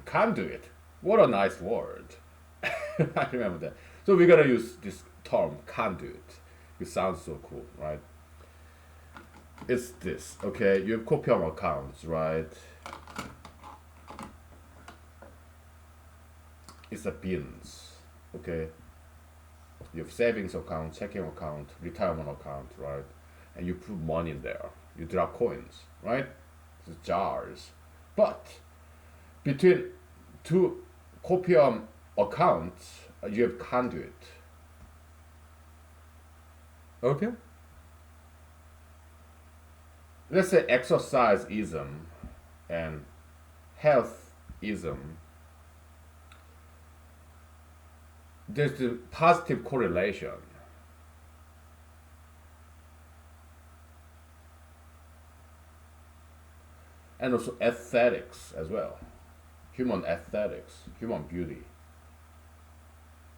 conduit. What a nice word. I remember that. So we're gonna use this term conduit. It sounds so cool, right? It's this, okay? You have copium accounts, right? It's a bins, okay? You have savings account, checking account, retirement account, right? And you put money in there. You drop coins, right? It's jars. But between two copium accounts, you have conduit. Okay? Let's say exercise-ism and health-ism. There's the positive correlation. and also aesthetics as well. Human aesthetics, human beauty.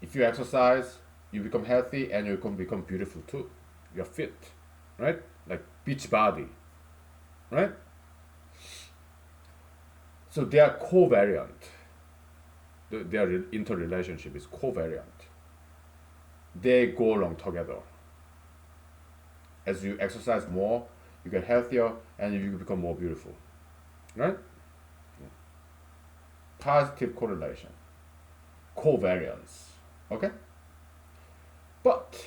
If you exercise, you become healthy and you can become beautiful too. You're fit, right? Like beach body, right? So they are covariant. Their interrelationship is covariant. They go along together. As you exercise more, you get healthier and you become more beautiful, right? Positive correlation, covariance, okay? But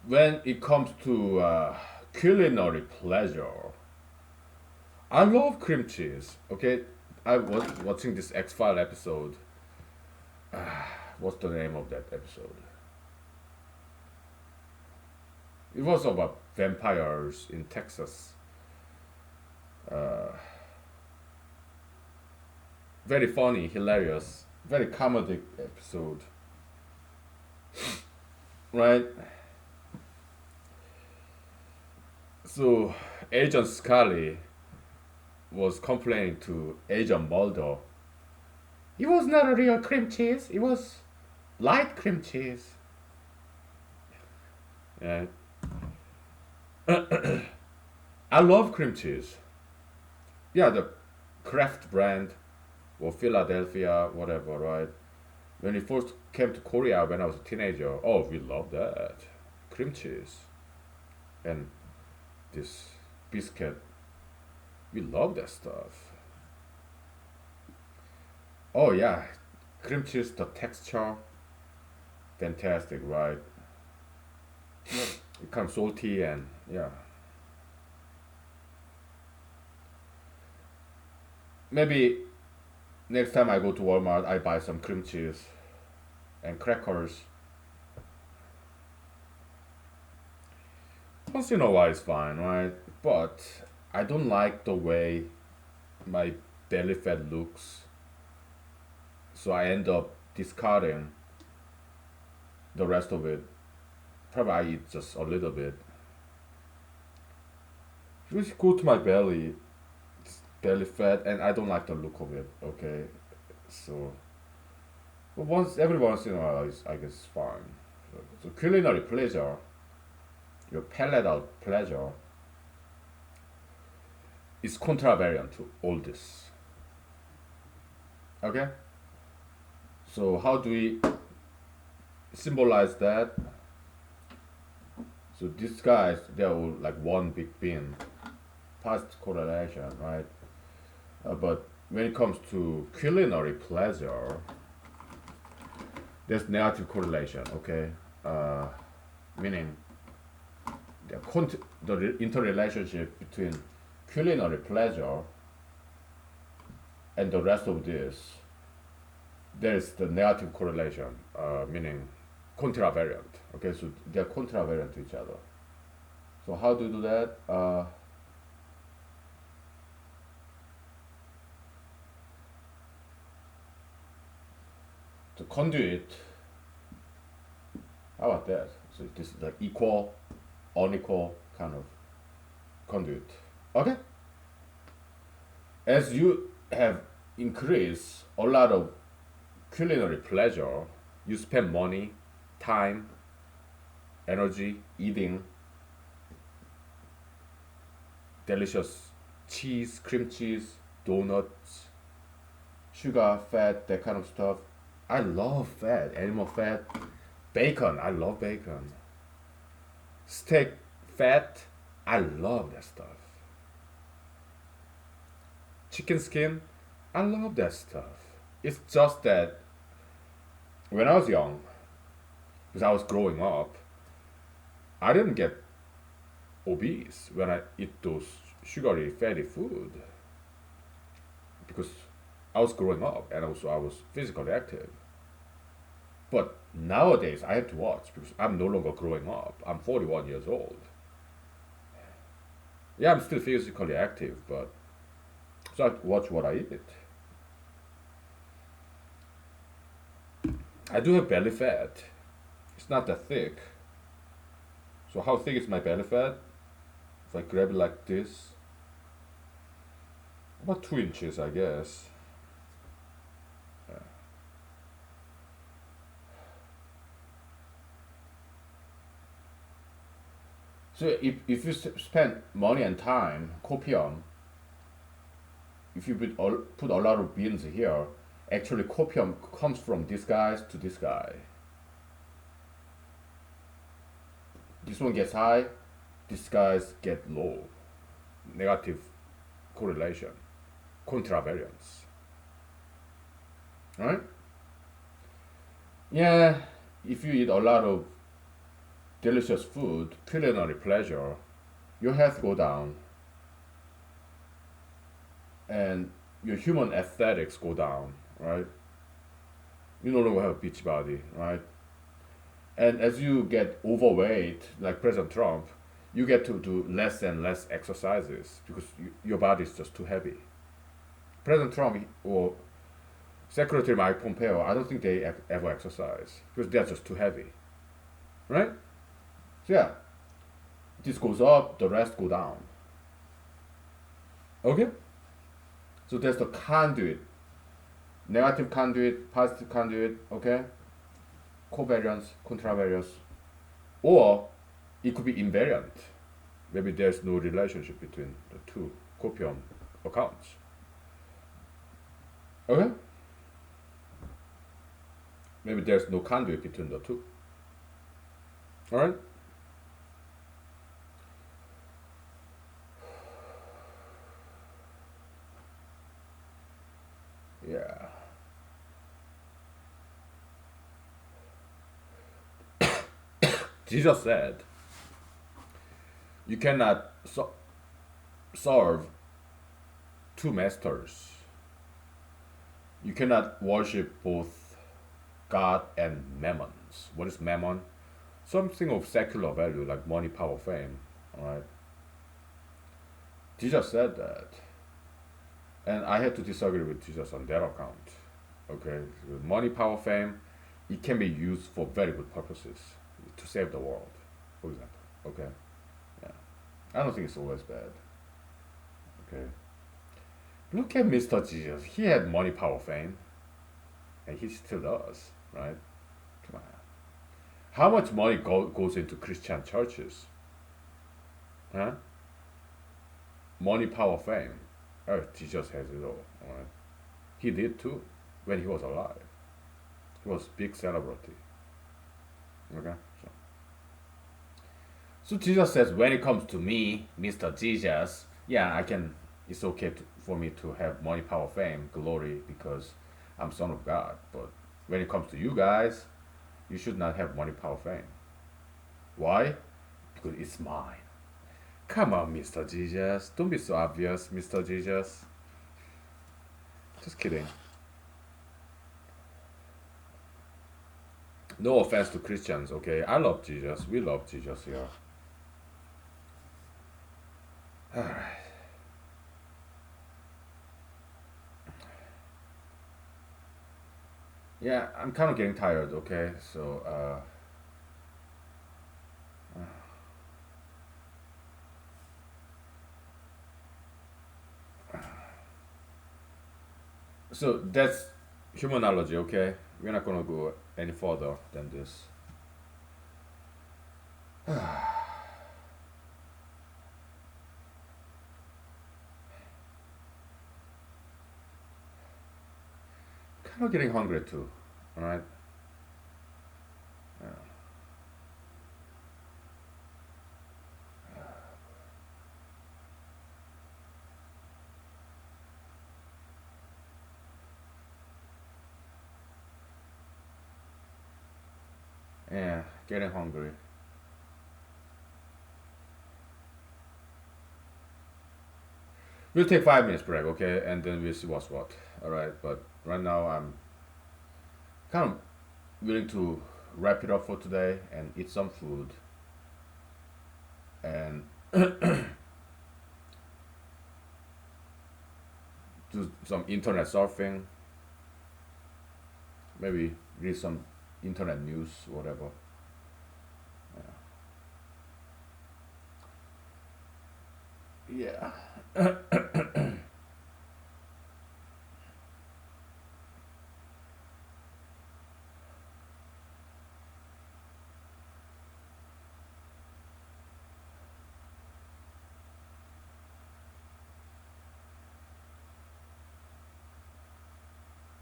when it comes to culinary pleasure, I love cream cheese, okay? I was watching this X File episode. What's the name of that episode? It was about vampires in Texas. Uh, Very funny, hilarious, very comedic episode, right? So Agent Scully was complaining to Agent Mulder. It was not a real cream cheese. It was light cream cheese. Yeah. I love cream cheese. Yeah, the Kraft brand or Philadelphia, whatever, right? When it first came to Korea when I was a teenager, oh, we love that. Cream cheese. And this biscuit, we love that stuff. Oh, yeah, cream cheese, the texture, fantastic, right? It comes salty and yeah. Maybe next time I go to Walmart, I buy some cream cheese and crackers. Once in a while is fine, right? But I don't like the way my belly fat looks, so I end up discarding the rest of it. Probably I eat just a little bit. Just go to my belly, it's belly fat, and I don't like the look of it. Okay, so but once every once in a while, I guess fine. So culinary pleasure, your palatal pleasure, is contravariant to all this. Okay, so how do we symbolize that? So these guys, they're all like one big bin, past correlation, right? But when it comes to culinary pleasure, there's negative correlation, okay? Meaning the interrelationship between culinary pleasure and the rest of this, there's the negative correlation, meaning contravariant. Okay, so they're contravariant to each other. So how do you do that? The conduit. How about that? So this is like equal, unequal kind of conduit. Okay. As you have increased a lot of culinary pleasure, you spend money, time, energy, eating delicious cheese, cream cheese, donuts, sugar, fat, that kind of stuff. I love fat, animal fat, bacon. I love bacon. Steak, fat. I love that stuff. Chicken skin. I love that stuff. It's just that when I was young, because I was growing up, I didn't get obese when I eat those sugary, fatty food because I was growing up and also I was physically active. But nowadays I have to watch because I'm no longer growing up. I'm 41 years old. Yeah, I'm still physically active, but so I have to watch what I eat. I do have belly fat. It's not that thick. So how thick is my belly fat? If I grab it like this, about 2 inches, I guess. So if you spend money and time, copium, if you put a lot of beans here, actually copium comes from this guy to this guy. This one gets high, these guys get low. Negative correlation, contravariance. Right? Yeah, if you eat a lot of delicious food, culinary pleasure, your health go down and your human aesthetics go down, right? You no longer have a beach body, right? And as you get overweight, like President Trump, you get to do less and less exercises because your body is just too heavy. President Trump or Secretary Mike Pompeo, I don't think they ever exercise because they're just too heavy, right? So yeah, this goes up, the rest go down. Okay? So there's the conduit, negative conduit, positive conduit, okay? Covariance, contravariance, or it could be invariant. Maybe there's no relationship between the two copium accounts. Okay? Maybe there's no conduit between the two. Alright? Yeah. Jesus said, you cannot serve two masters. You cannot worship both God and mammons. What is mammon? Something of secular value like money, power, fame. Alright? Jesus said that. And I had to disagree with Jesus on that account. Okay? Money, power, fame, it can be used for very good purposes to save the world, for example. Okay? Yeah. I don't think it's always bad. Okay? Look at Mr. Jesus. He had money, power, fame. And he still does, right? Come on. How much money goes into Christian churches? Huh? Money, power, fame. Oh, Jesus has it all. Right? He did too when he was alive. He was big celebrity. Okay? So Jesus says, when it comes to me, Mr. Jesus, yeah, it's okay for me to have money, power, fame, glory, because I'm son of God. But when it comes to you guys, you should not have money, power, fame. Why? Because it's mine. Come on, Mr. Jesus. Don't be so obvious, Mr. Jesus. Just kidding. No offense to Christians, okay? I love Jesus. We love Jesus here. Alright. Yeah, I'm kind of getting tired, okay? So, so that's humanology, okay? We're not gonna go any further than this. Kind of getting hungry too, alright? Yeah, getting hungry. We'll take 5 minutes break, okay? And then we'll see what's what. Alright, but right now I'm kind of willing to wrap it up for today and eat some food and do some internet surfing, maybe read some internet news, whatever. Yeah.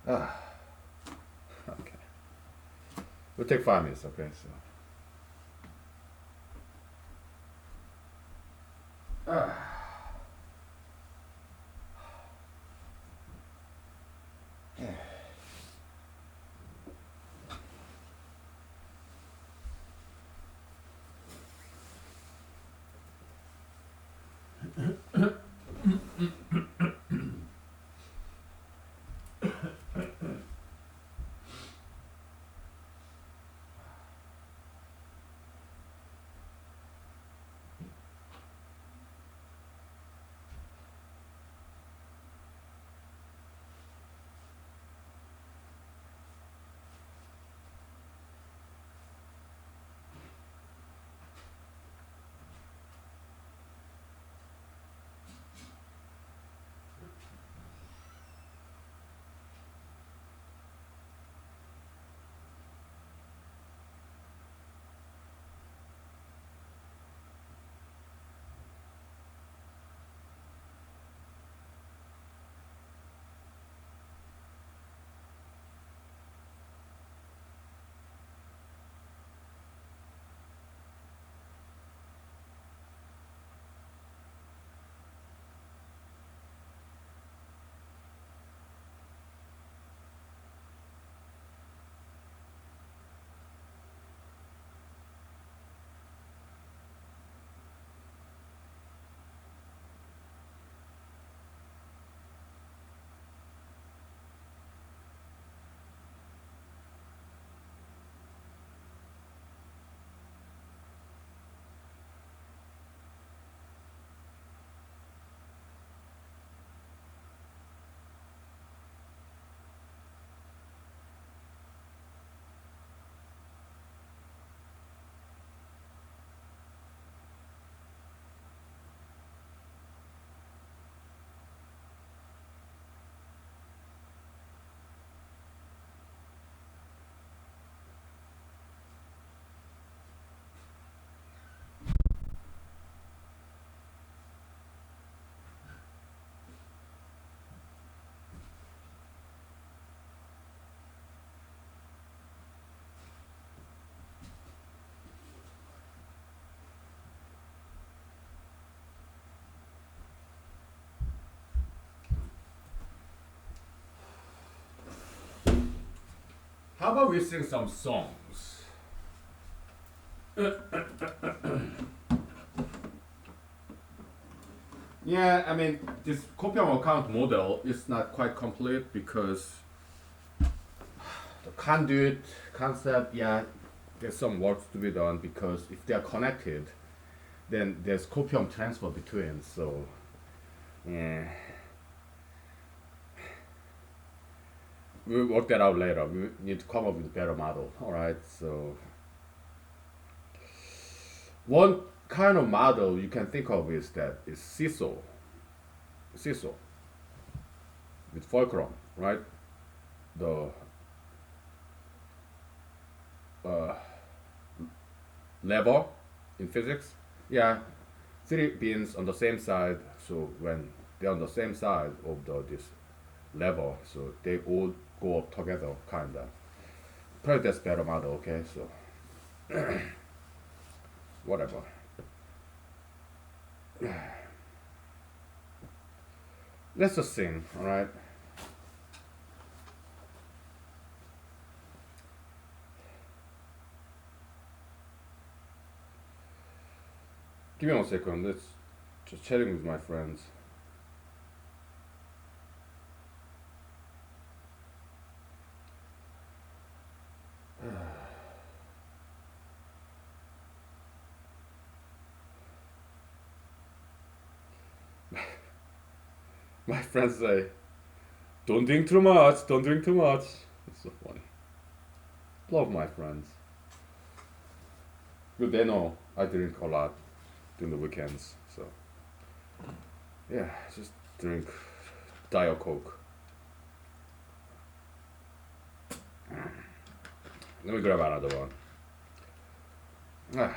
Ah, okay. We'll take 5 minutes, okay? So. Ah. How about we sing some songs? Yeah, I mean, this copium account model is not quite complete because the conduit concept, yeah, there's some work to be done because if they are connected, then there's copium transfer between. So, yeah, we'll work that out later. We need to come up with a better model. All right, so one kind of model you can think of is that is seesaw with fulcrum, right? The uh, lever in physics. Yeah, three pins on the same side. So when they're on the same side of this lever, so they all go up together, kinda. Probably that's better model. Okay, so whatever. Let's just sing. All right. Give me 1 second. Let's just chatting with my friends. My friends say, "Don't drink too much. Don't drink too much." It's so funny. Love my friends. But they know I drink a lot during the weekends. So Yeah, just drink Diet Coke. Let me grab another one. Ah,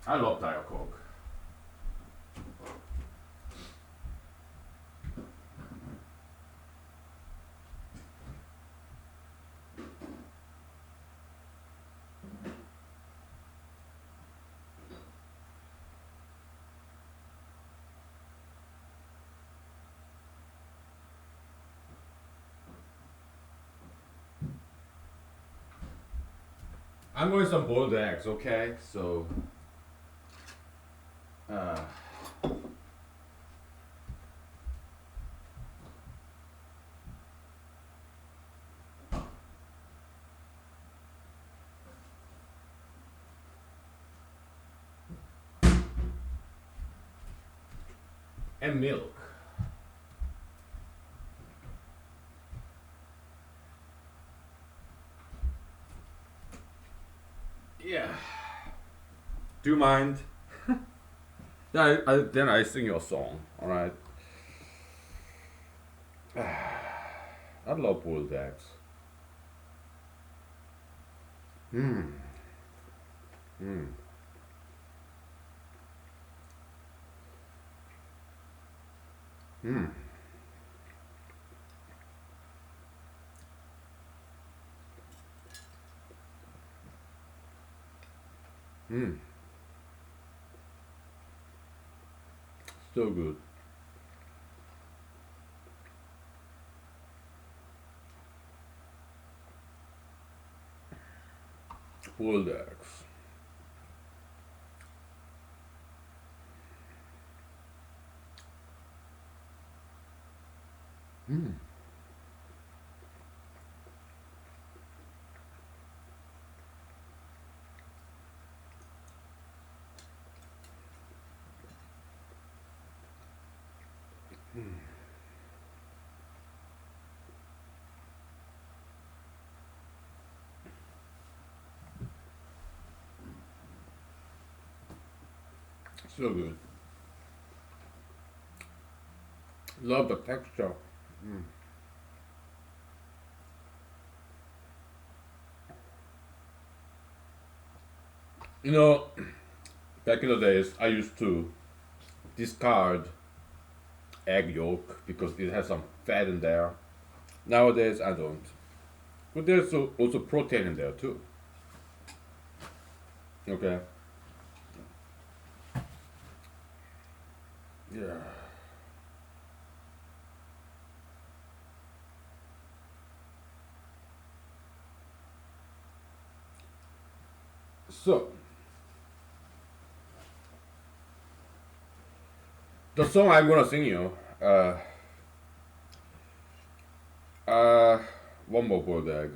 I love Diet Coke. I'm going some boiled eggs, okay? So, uh, and milk. Yeah. Do you mind? Yeah, then I sing you a song, alright? I love boiled eggs. Mmm. Mmm. Mmm. Mmm. So good. Boiled eggs. Mmm. So good. Love the texture. Mm. You know, back in the days, I used to discard egg yolk because it has some fat in there. Nowadays, I don't. But there's also protein in there too. Okay. Yeah. So, the song I'm gonna sing you, uh, uh, one more boiled egg.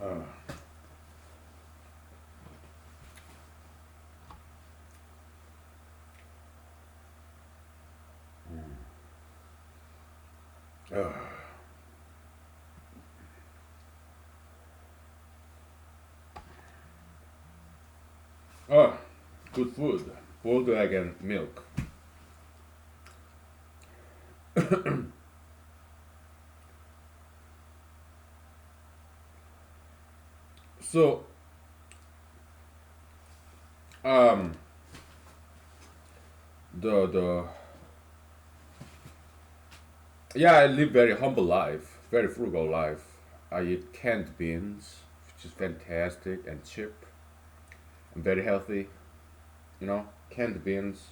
Uh, uh, oh, good food. Boiled egg and milk. So, um, the yeah, I live very humble life, very frugal life. I eat canned beans, which is fantastic and cheap and very healthy. You know, canned beans,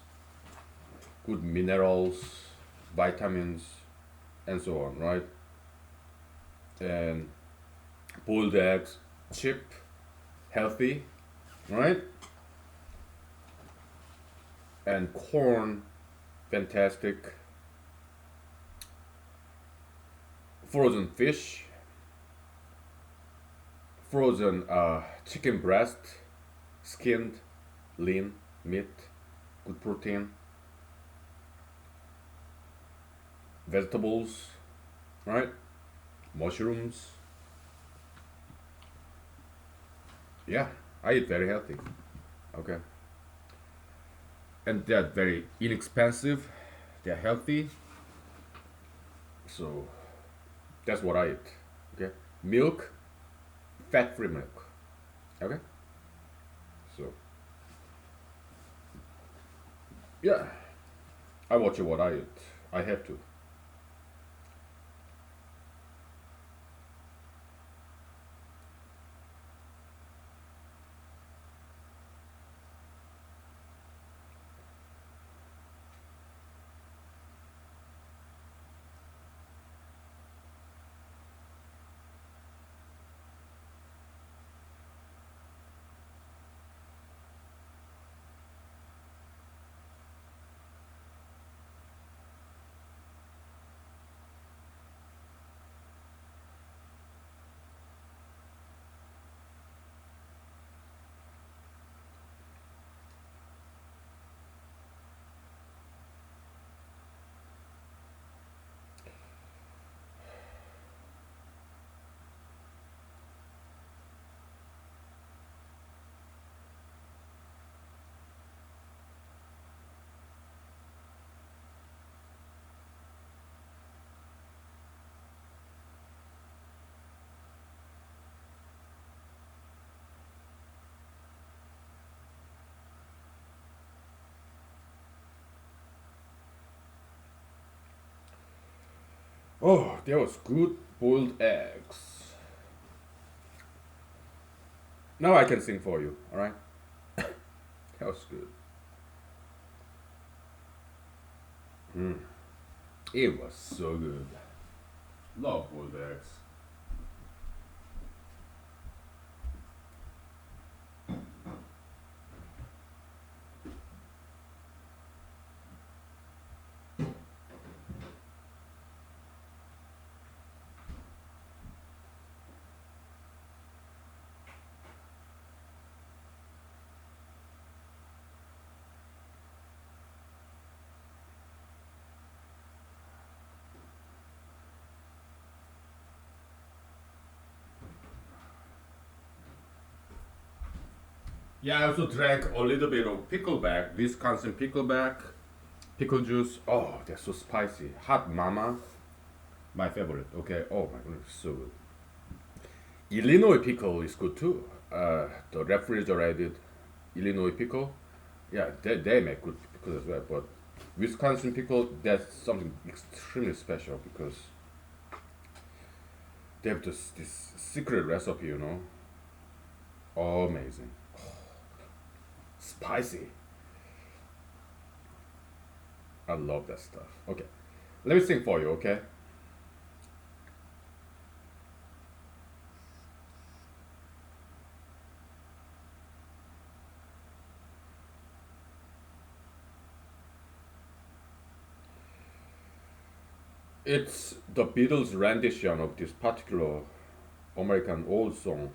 good minerals, vitamins, and so on, right? And boiled eggs, cheap, healthy, right? And corn, fantastic. Frozen fish, frozen chicken breast, skinned, lean meat, good protein, vegetables, right? Mushrooms. Yeah, I eat very healthy. Okay, and they're very inexpensive. They're healthy, so that's what I eat. Okay, milk, fat-free milk. Okay, so yeah, I watch what I eat. I have to. Oh, that was good boiled eggs. Now I can sing for you, alright? That was good. Mm. It was so good. Love boiled eggs. Yeah, I also drank a little bit of pickleback, Wisconsin pickleback, pickle juice. Oh, they're so spicy. Hot mama, my favorite. Okay, oh my goodness, so good. Illinois pickle is good too. The refrigerated Illinois pickle. Yeah, they make good pickle as well. But Wisconsin pickle, that's something extremely special because they have this secret recipe, you know. Oh, amazing. Spicy. I love that stuff. Okay, let me sing for you, okay? It's the Beatles' rendition of this particular American old song.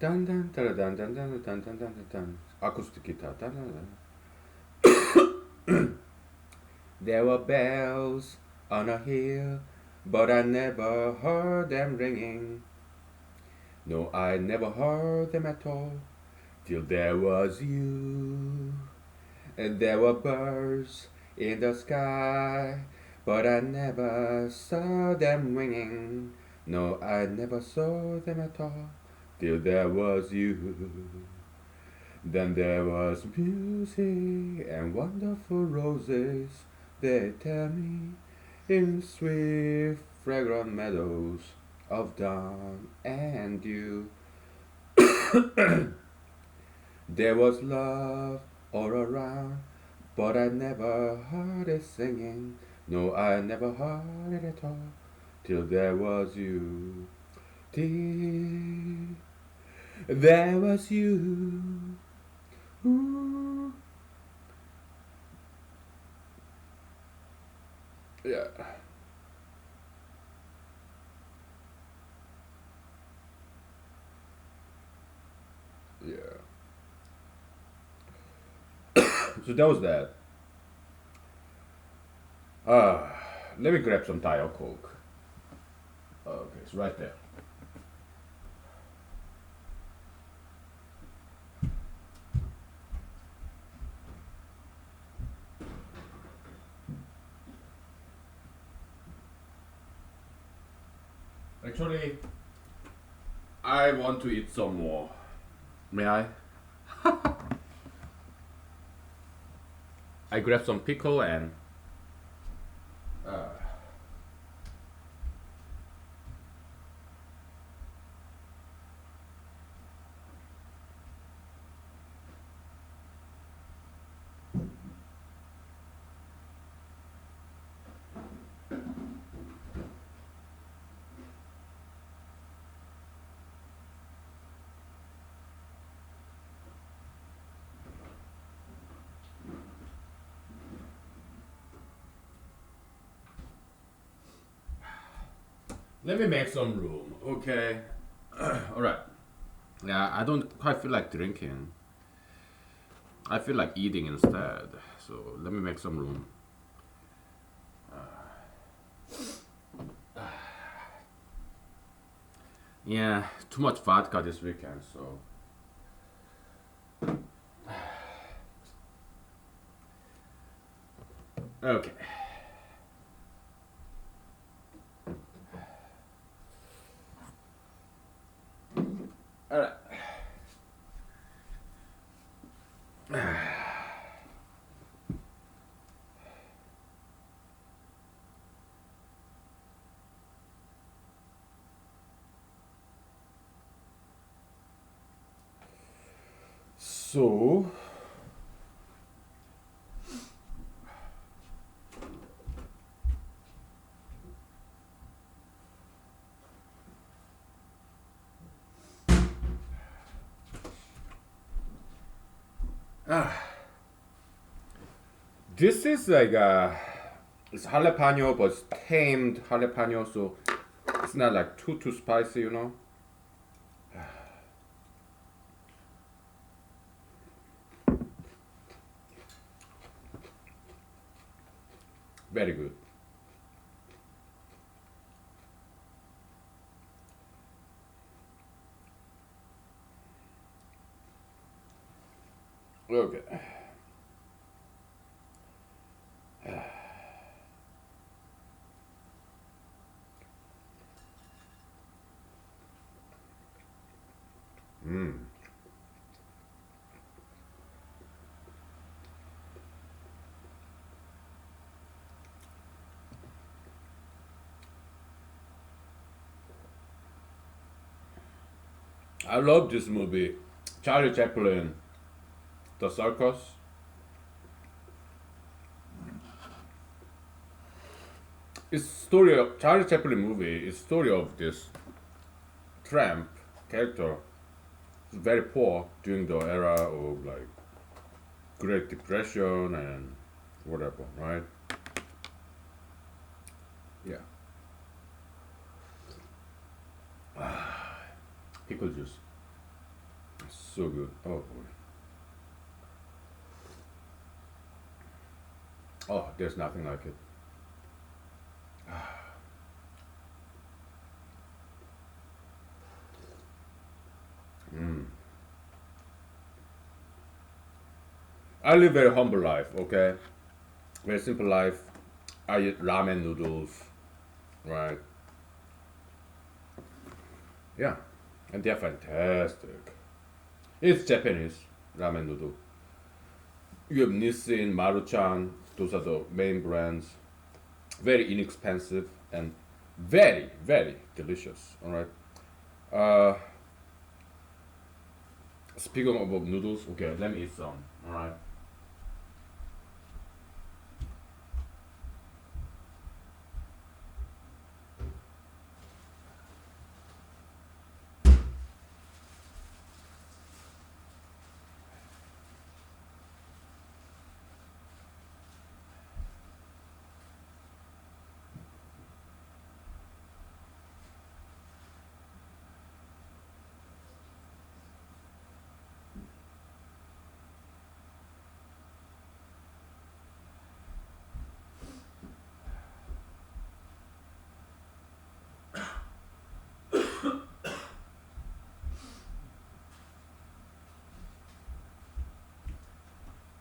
Dun dun dun dun dun dun dun dun dun dun. Acoustic guitar. Dun, dun, dun. There were bells on a hill, but I never heard them ringing. No, I never heard them at all, till there was you. And there were birds in the sky, but I never saw them winging. No, I never saw them at all, till there was you. Then there was music and wonderful roses, they tell me, in sweet fragrant meadows. of dawn and dew. There was love all around, but I never heard it singing. No, I never heard it at all till there was you. Till there was you. Ooh. Yeah. Yeah. So that was that. Uh, Let me grab some Diet Coke. Okay, it's right there. Actually, I want to eat some more. May I? I grab some pickle and. Uh, Let me make some room, okay? All right. Yeah, I don't quite feel like drinking. I feel like eating instead. So let me make some room. Yeah, too much vodka this weekend, so. Okay. All right. So. This is like it's jalapeno, but it's tamed jalapeno, so it's not like too spicy, you know. Very good. Okay. I love this movie. Charlie Chaplin, The Circus. It's story of Charlie Chaplin movie. It's story of this tramp character. He's very poor during the era of like Great Depression and whatever, right? Yeah. Pickle juice. It's so good. Oh boy. Oh, there's nothing like it. I live very humble life, okay? Very simple life. I eat ramen noodles, right? Yeah, and they're fantastic. It's Japanese ramen noodle. You have Nissin, Maruchan. Those are the main brands. Very inexpensive and Very, very delicious. All right. Uh, Speaking of noodles, okay, let me eat some. All right.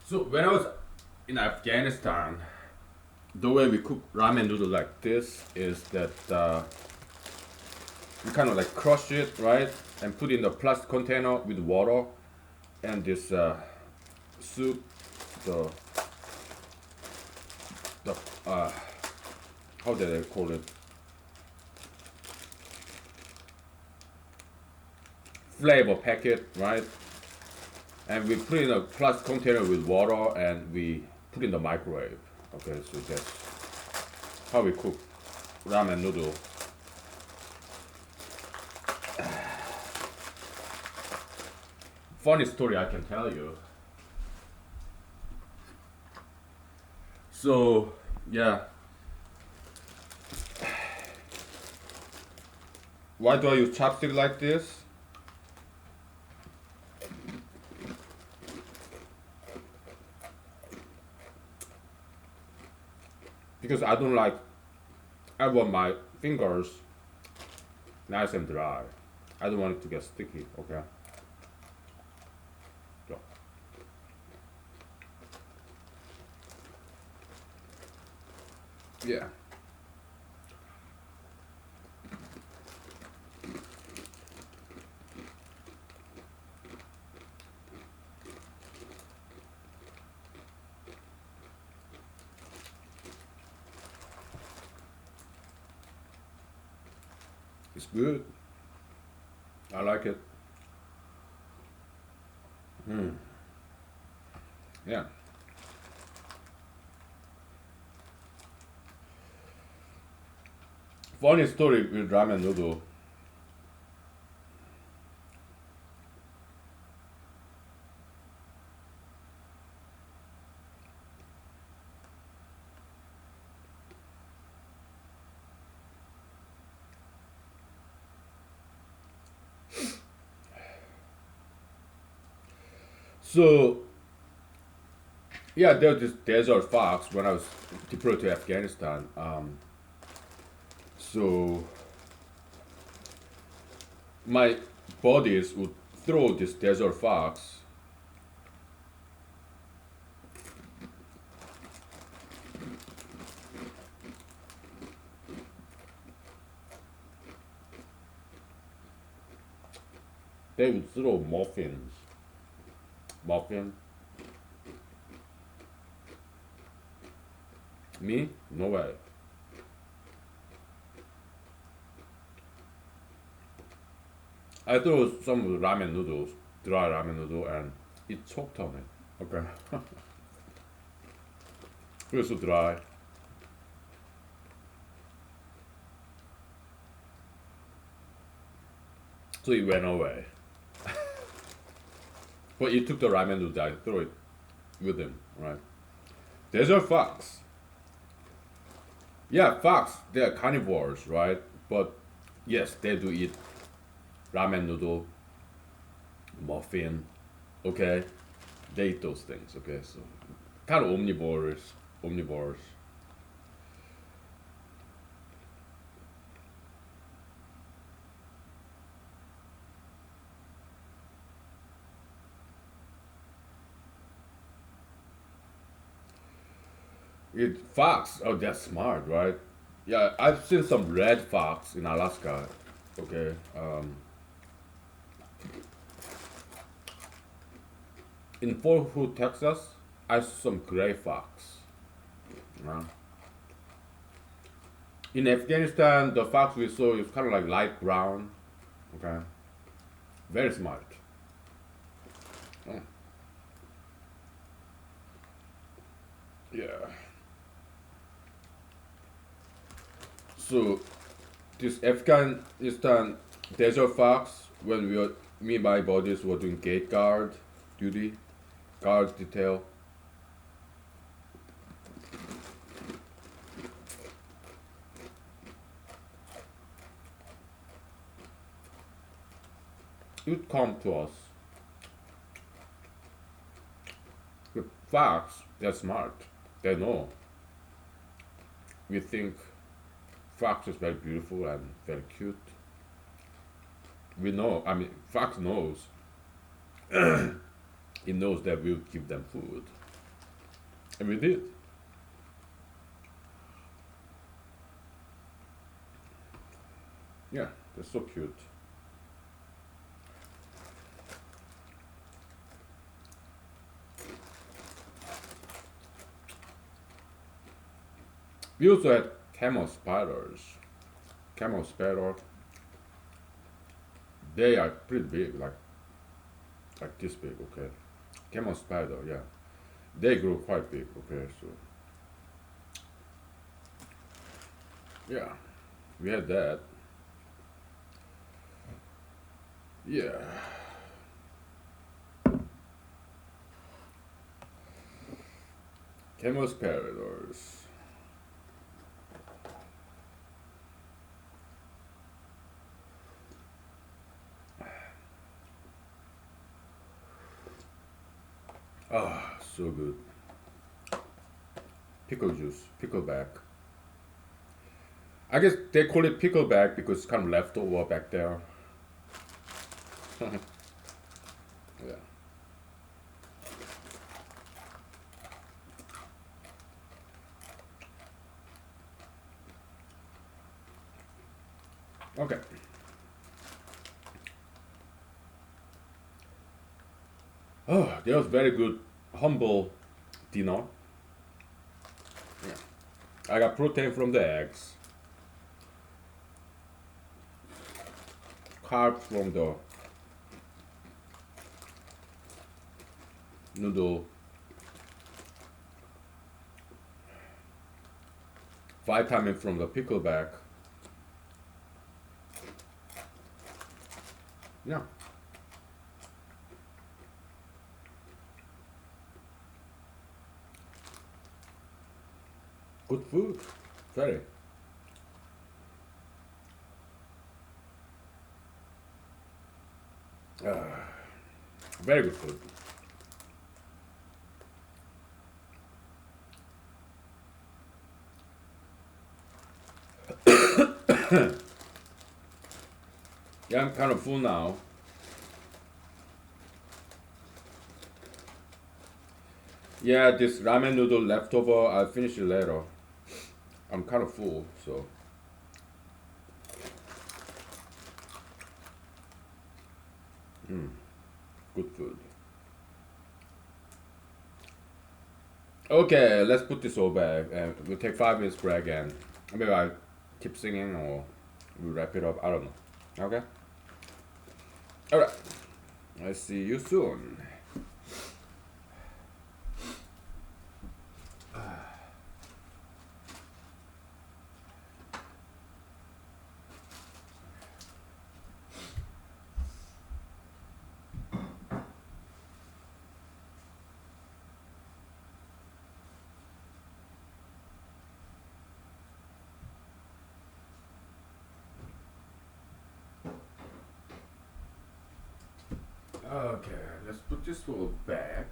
So when I was in Afghanistan, the way we cook ramen noodle like this is that we kind of like crush it, right, and put in the plastic container with water and this soup, the the how did I call it? Flavor packet, right? And we put in a plastic container with water and we put in the microwave. Okay, so that's how we cook ramen noodle. Funny story I can tell you. So yeah, why do I use chopstick like this? Because I don't like, I want my fingers nice and dry. I don't want it to get sticky, okay? So, yeah, it's good. I like it. Yeah. Funny story with ramen noodle. So, yeah, there's this desert fox when I was deployed to Afghanistan. So, my buddies would throw this desert fox. They would throw muffins. Muffin? Me? No way. I threw some ramen noodles, dry ramen noodle, and it choked on it. Okay. It was so dry. So it went away. But he took the ramen noodle, I threw it with him, right? Desert fox. Yeah, fox, they're carnivores, right? But yes, they do eat ramen noodle, muffin, okay? They eat those things, okay? So kind of omnivores, omnivores. It fox, oh, that's smart, right? Yeah, I've seen some red fox in Alaska, okay? In Fort Hood, Texas, I saw some gray fox. You know? In Afghanistan, the fox we saw is kind of like light brown. Okay, very smart. Oh, yeah. So this Afghanistan desert fox, when me and my buddies were doing gate guard duty, guard detail, it would come to us. The fox, they're smart. They know. We think fox is very beautiful and very cute. We know. I mean, fox knows. It knows that we'll give them food, and we did. Yeah, they're so cute. We also had camel spiders. Camel spider, they are pretty big, like this big. Okay, camel spider, yeah, they grew quite big. Okay, so yeah, we had that. Yeah, camel spiders. Ah, so good. Pickle juice, pickleback. I guess they call it pickleback because it's kind of leftover back there. Yeah. Okay. Oh, that was very good, humble dinner. Yeah. I got protein from the eggs, carbs from the noodle, vitamin from the pickleback. Yeah, good food. Very. Very good food. Yeah, I'm kind of full now. Yeah, this ramen noodle leftover, I'll finish it later. I'm kind of full, so. Good food. Okay, let's put this all back and we'll take 5 minutes break and maybe I keep singing or we wrap it up. I don't know. Okay? Alright. I'll see you soon. Okay, let's put this all back.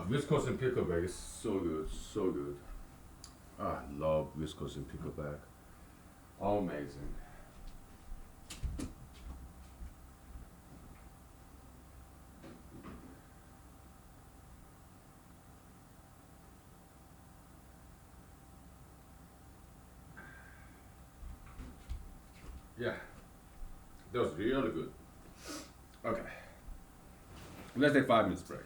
Wisconsin pickleback is so good, so good. I love Wisconsin pickleback. Amazing. Yeah, that was really good. Okay, let's take 5 minutes break.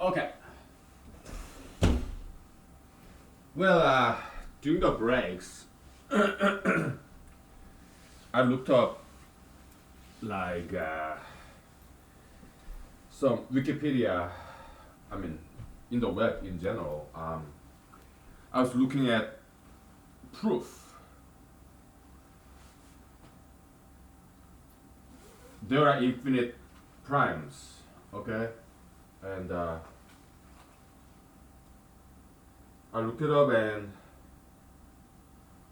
Okay. Well, during the breaks, I looked up like some Wikipedia. I mean, in the web in general. I was looking at proof. There are infinite primes, okay, and I looked it up and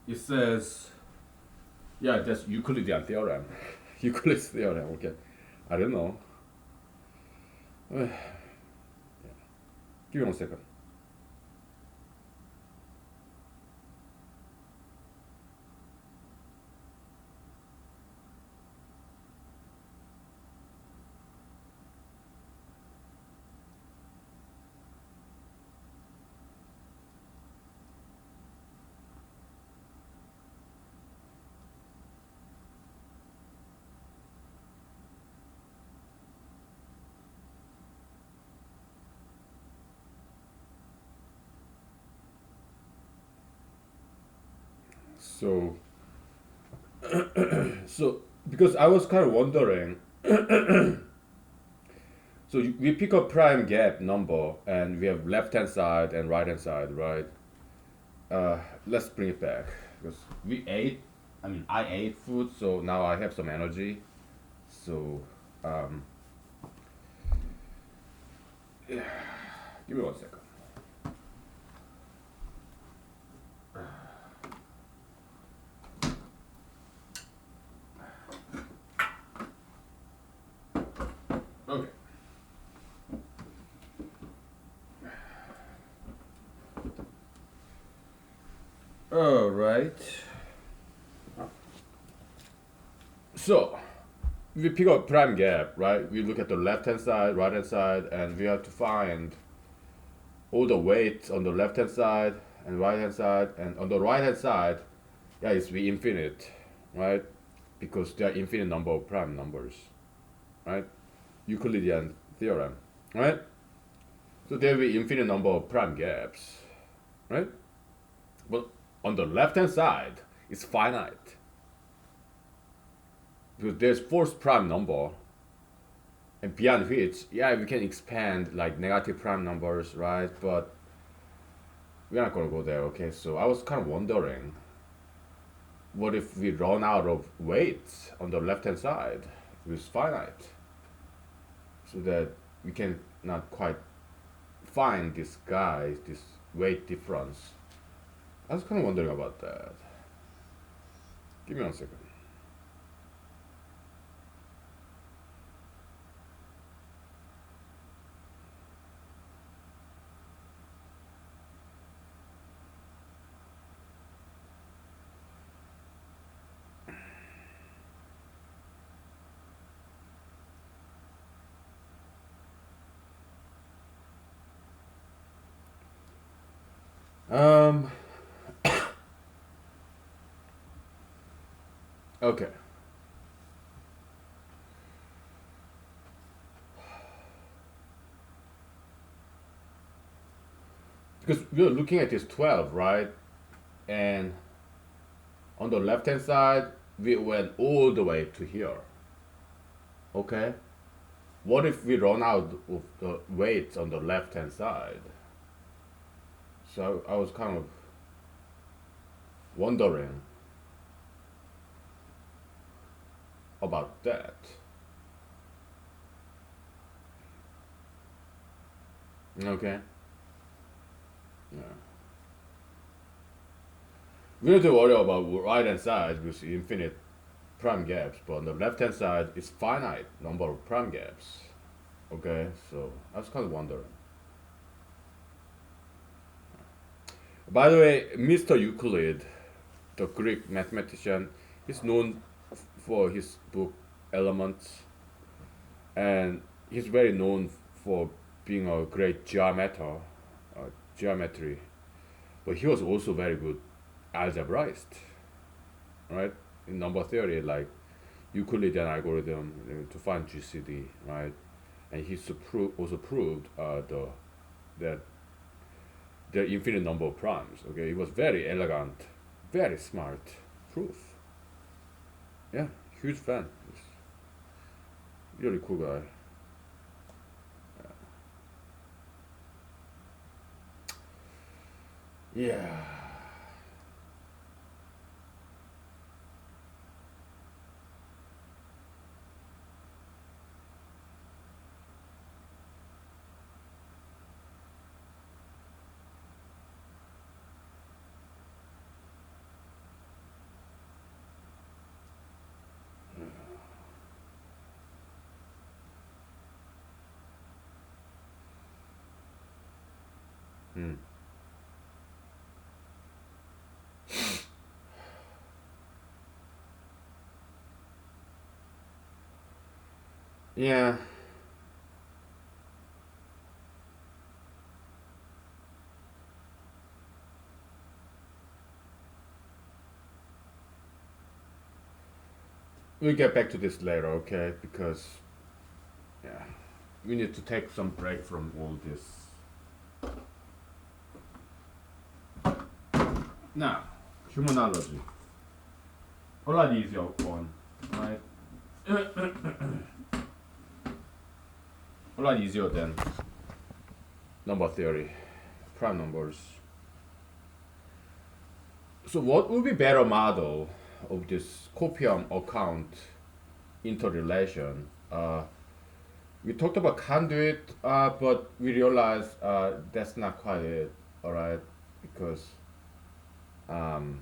it says, yeah, that's Euclidean theorem. Euclid's theorem, okay. I don't know. Give me 1 second. So, so because I was kind of wondering, so we pick a prime gap number and we have left hand side and right hand side, right? Let's bring it back because we ate. I mean, I ate food, so now I have some energy. So, um, yeah, give me 1 second. Okay. All right. So we pick up prime gap, right? We look at the left hand side, right hand side, and we have to find all the weights on the left hand side and right hand side, and on the right hand side, yeah, it's be infinite, right? Because there are infinite number of prime numbers, right? Euclidean theorem, right? So there will be infinite number of prime gaps, right? But on the left hand side, it's finite because there's fourth prime number, and beyond which, yeah, we can expand like negative prime numbers, right? But we're not gonna go there, okay? So I was kind of wondering, what if we run out of weights on the left hand side? It's finite, so that we can not quite find this guy, this weight difference. I was kind of wondering about that. Give me 1 second. Um, okay. Because we're looking at this 12, right? And on the left hand side, we went all the way to here. Okay? What if we run out of the weights on the left hand side? So I was kind of wondering about that. Okay? Yeah. We don't have to worry about right hand side with infinite prime gaps, but on the left hand side, it's finite number of prime gaps. Okay, so I was kind of wondering. By the way, Mr. Euclid, the Greek mathematician, is known for his book Elements, and he's very known for being a great geometry. But he was also very good algebraist, right? In number theory, like Euclidean algorithm to find GCD, right? And he also proved the that there are infinite number of primes. Okay, it was very elegant, very smart proof. Yeah, huge fan. He's really cool guy. Yeah. Hmm. Yeah. We'll get back to this later, okay? Because yeah, we need to take some break from all this. Now, humanology. A lot easier one, right? A lot easier than number theory, prime numbers. So what would be better model of this copium account interrelation? We talked about conduit, but we realized that's not quite it, all right? Because um,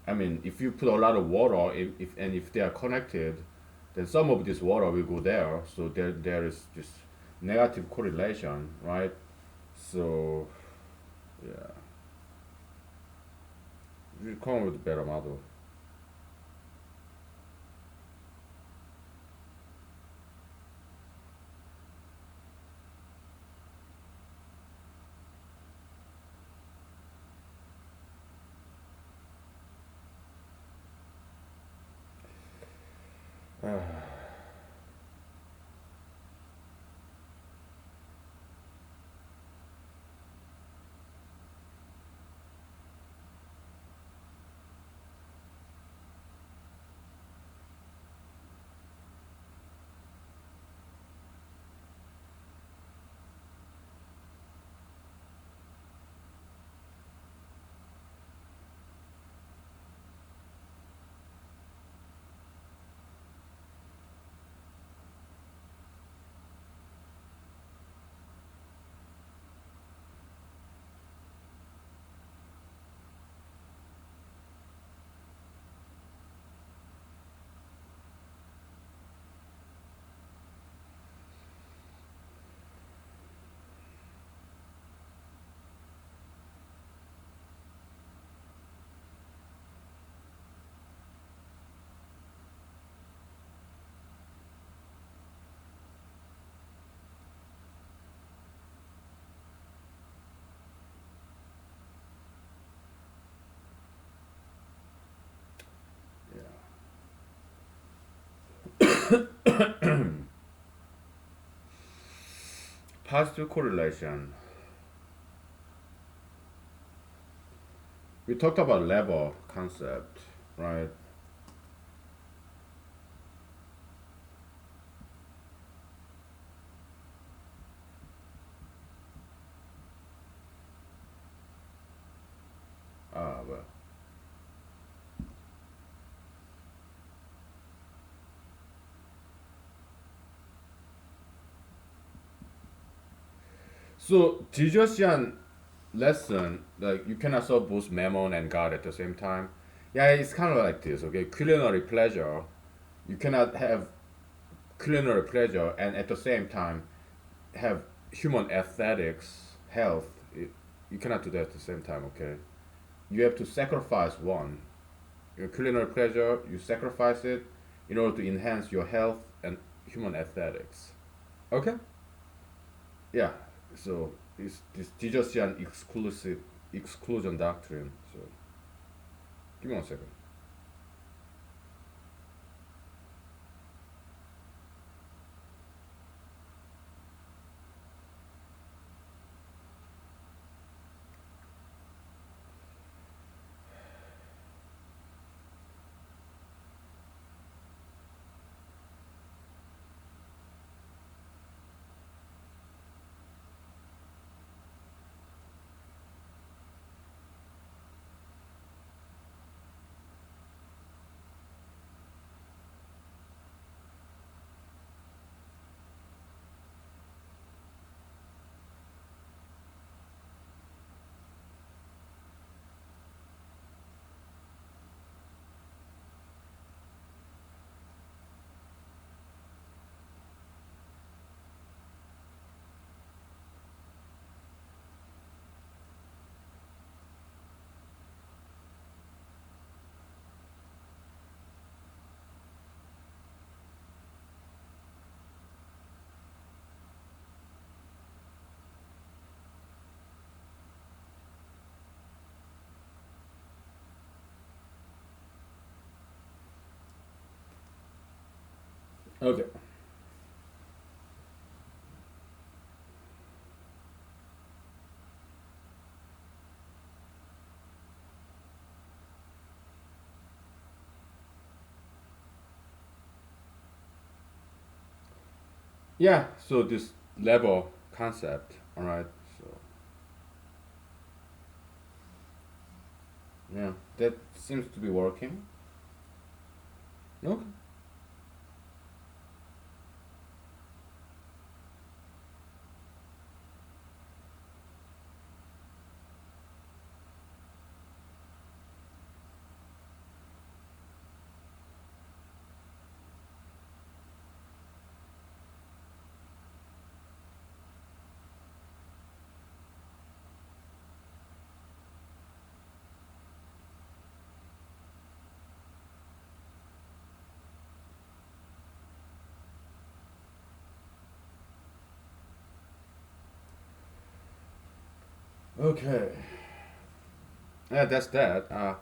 I mean, if you put a lot of water, if they are connected, then some of this water will go there. So there is this negative correlation, right? So yeah, we come up with a better model. Positive correlation. We talked about level concept, right? Well. So Dijosian lesson, like you cannot solve both mammon and God at the same time. Yeah, it's kind of like this. Okay, culinary pleasure. You cannot have culinary pleasure and at the same time have human aesthetics, health. You cannot do that at the same time. Okay, you have to sacrifice one. Your culinary pleasure, you sacrifice it in order to enhance your health and human aesthetics. Okay. Yeah. So it's this Dijosian exclusive exclusion doctrine. So give me one second. Okay. Yeah. So this level concept. All right. So yeah, that seems to be working. Okay. Okay. Yeah, that's that.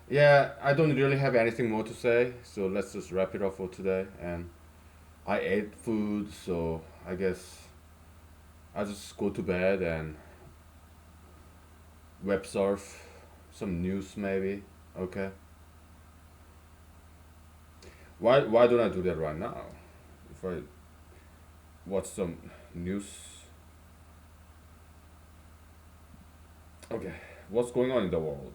Yeah, I don't really have anything more to say, so let's just wrap it up for today. And I ate food, so I guess I'll just go to bed and web surf, some news maybe. Okay. Why don't I do that right now? If I watch some news. Okay. What's going on in the world?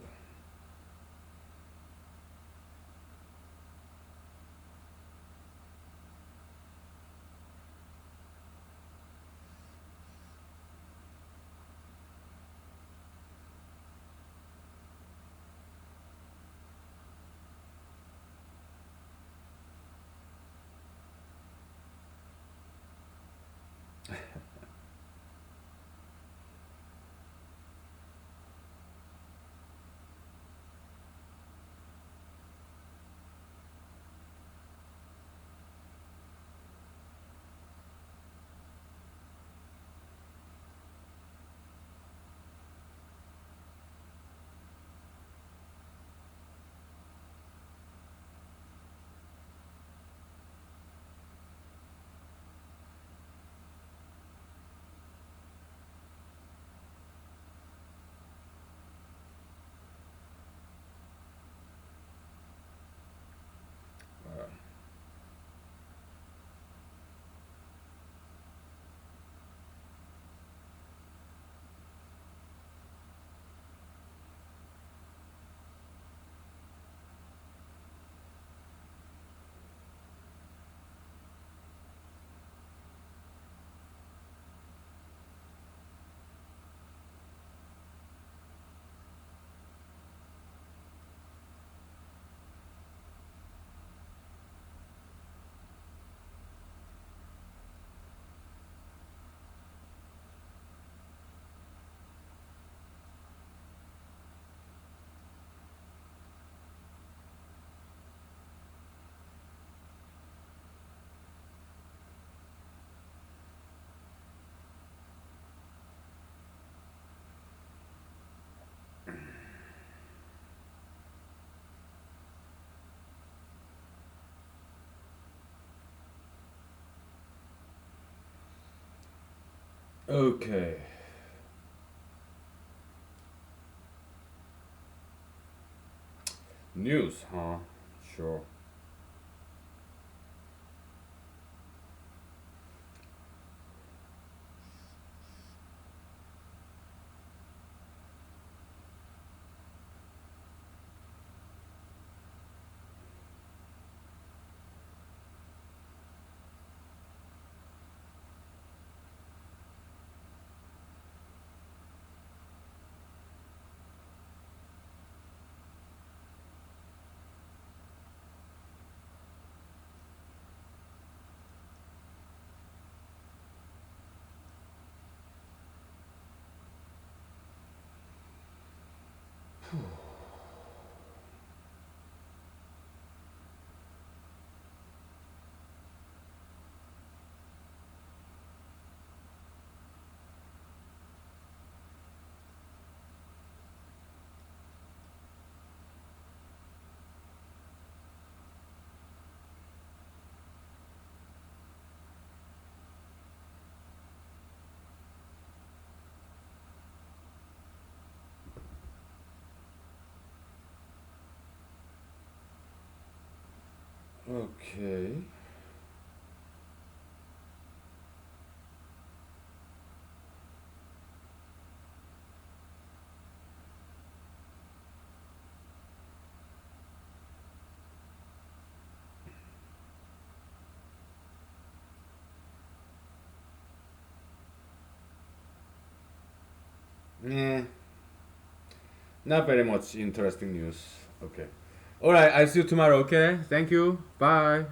Uh, okay. News, huh? Sure. Okay. Yeah, not very much interesting news. Okay. All right, I'll see you tomorrow, okay? Thank you. Bye.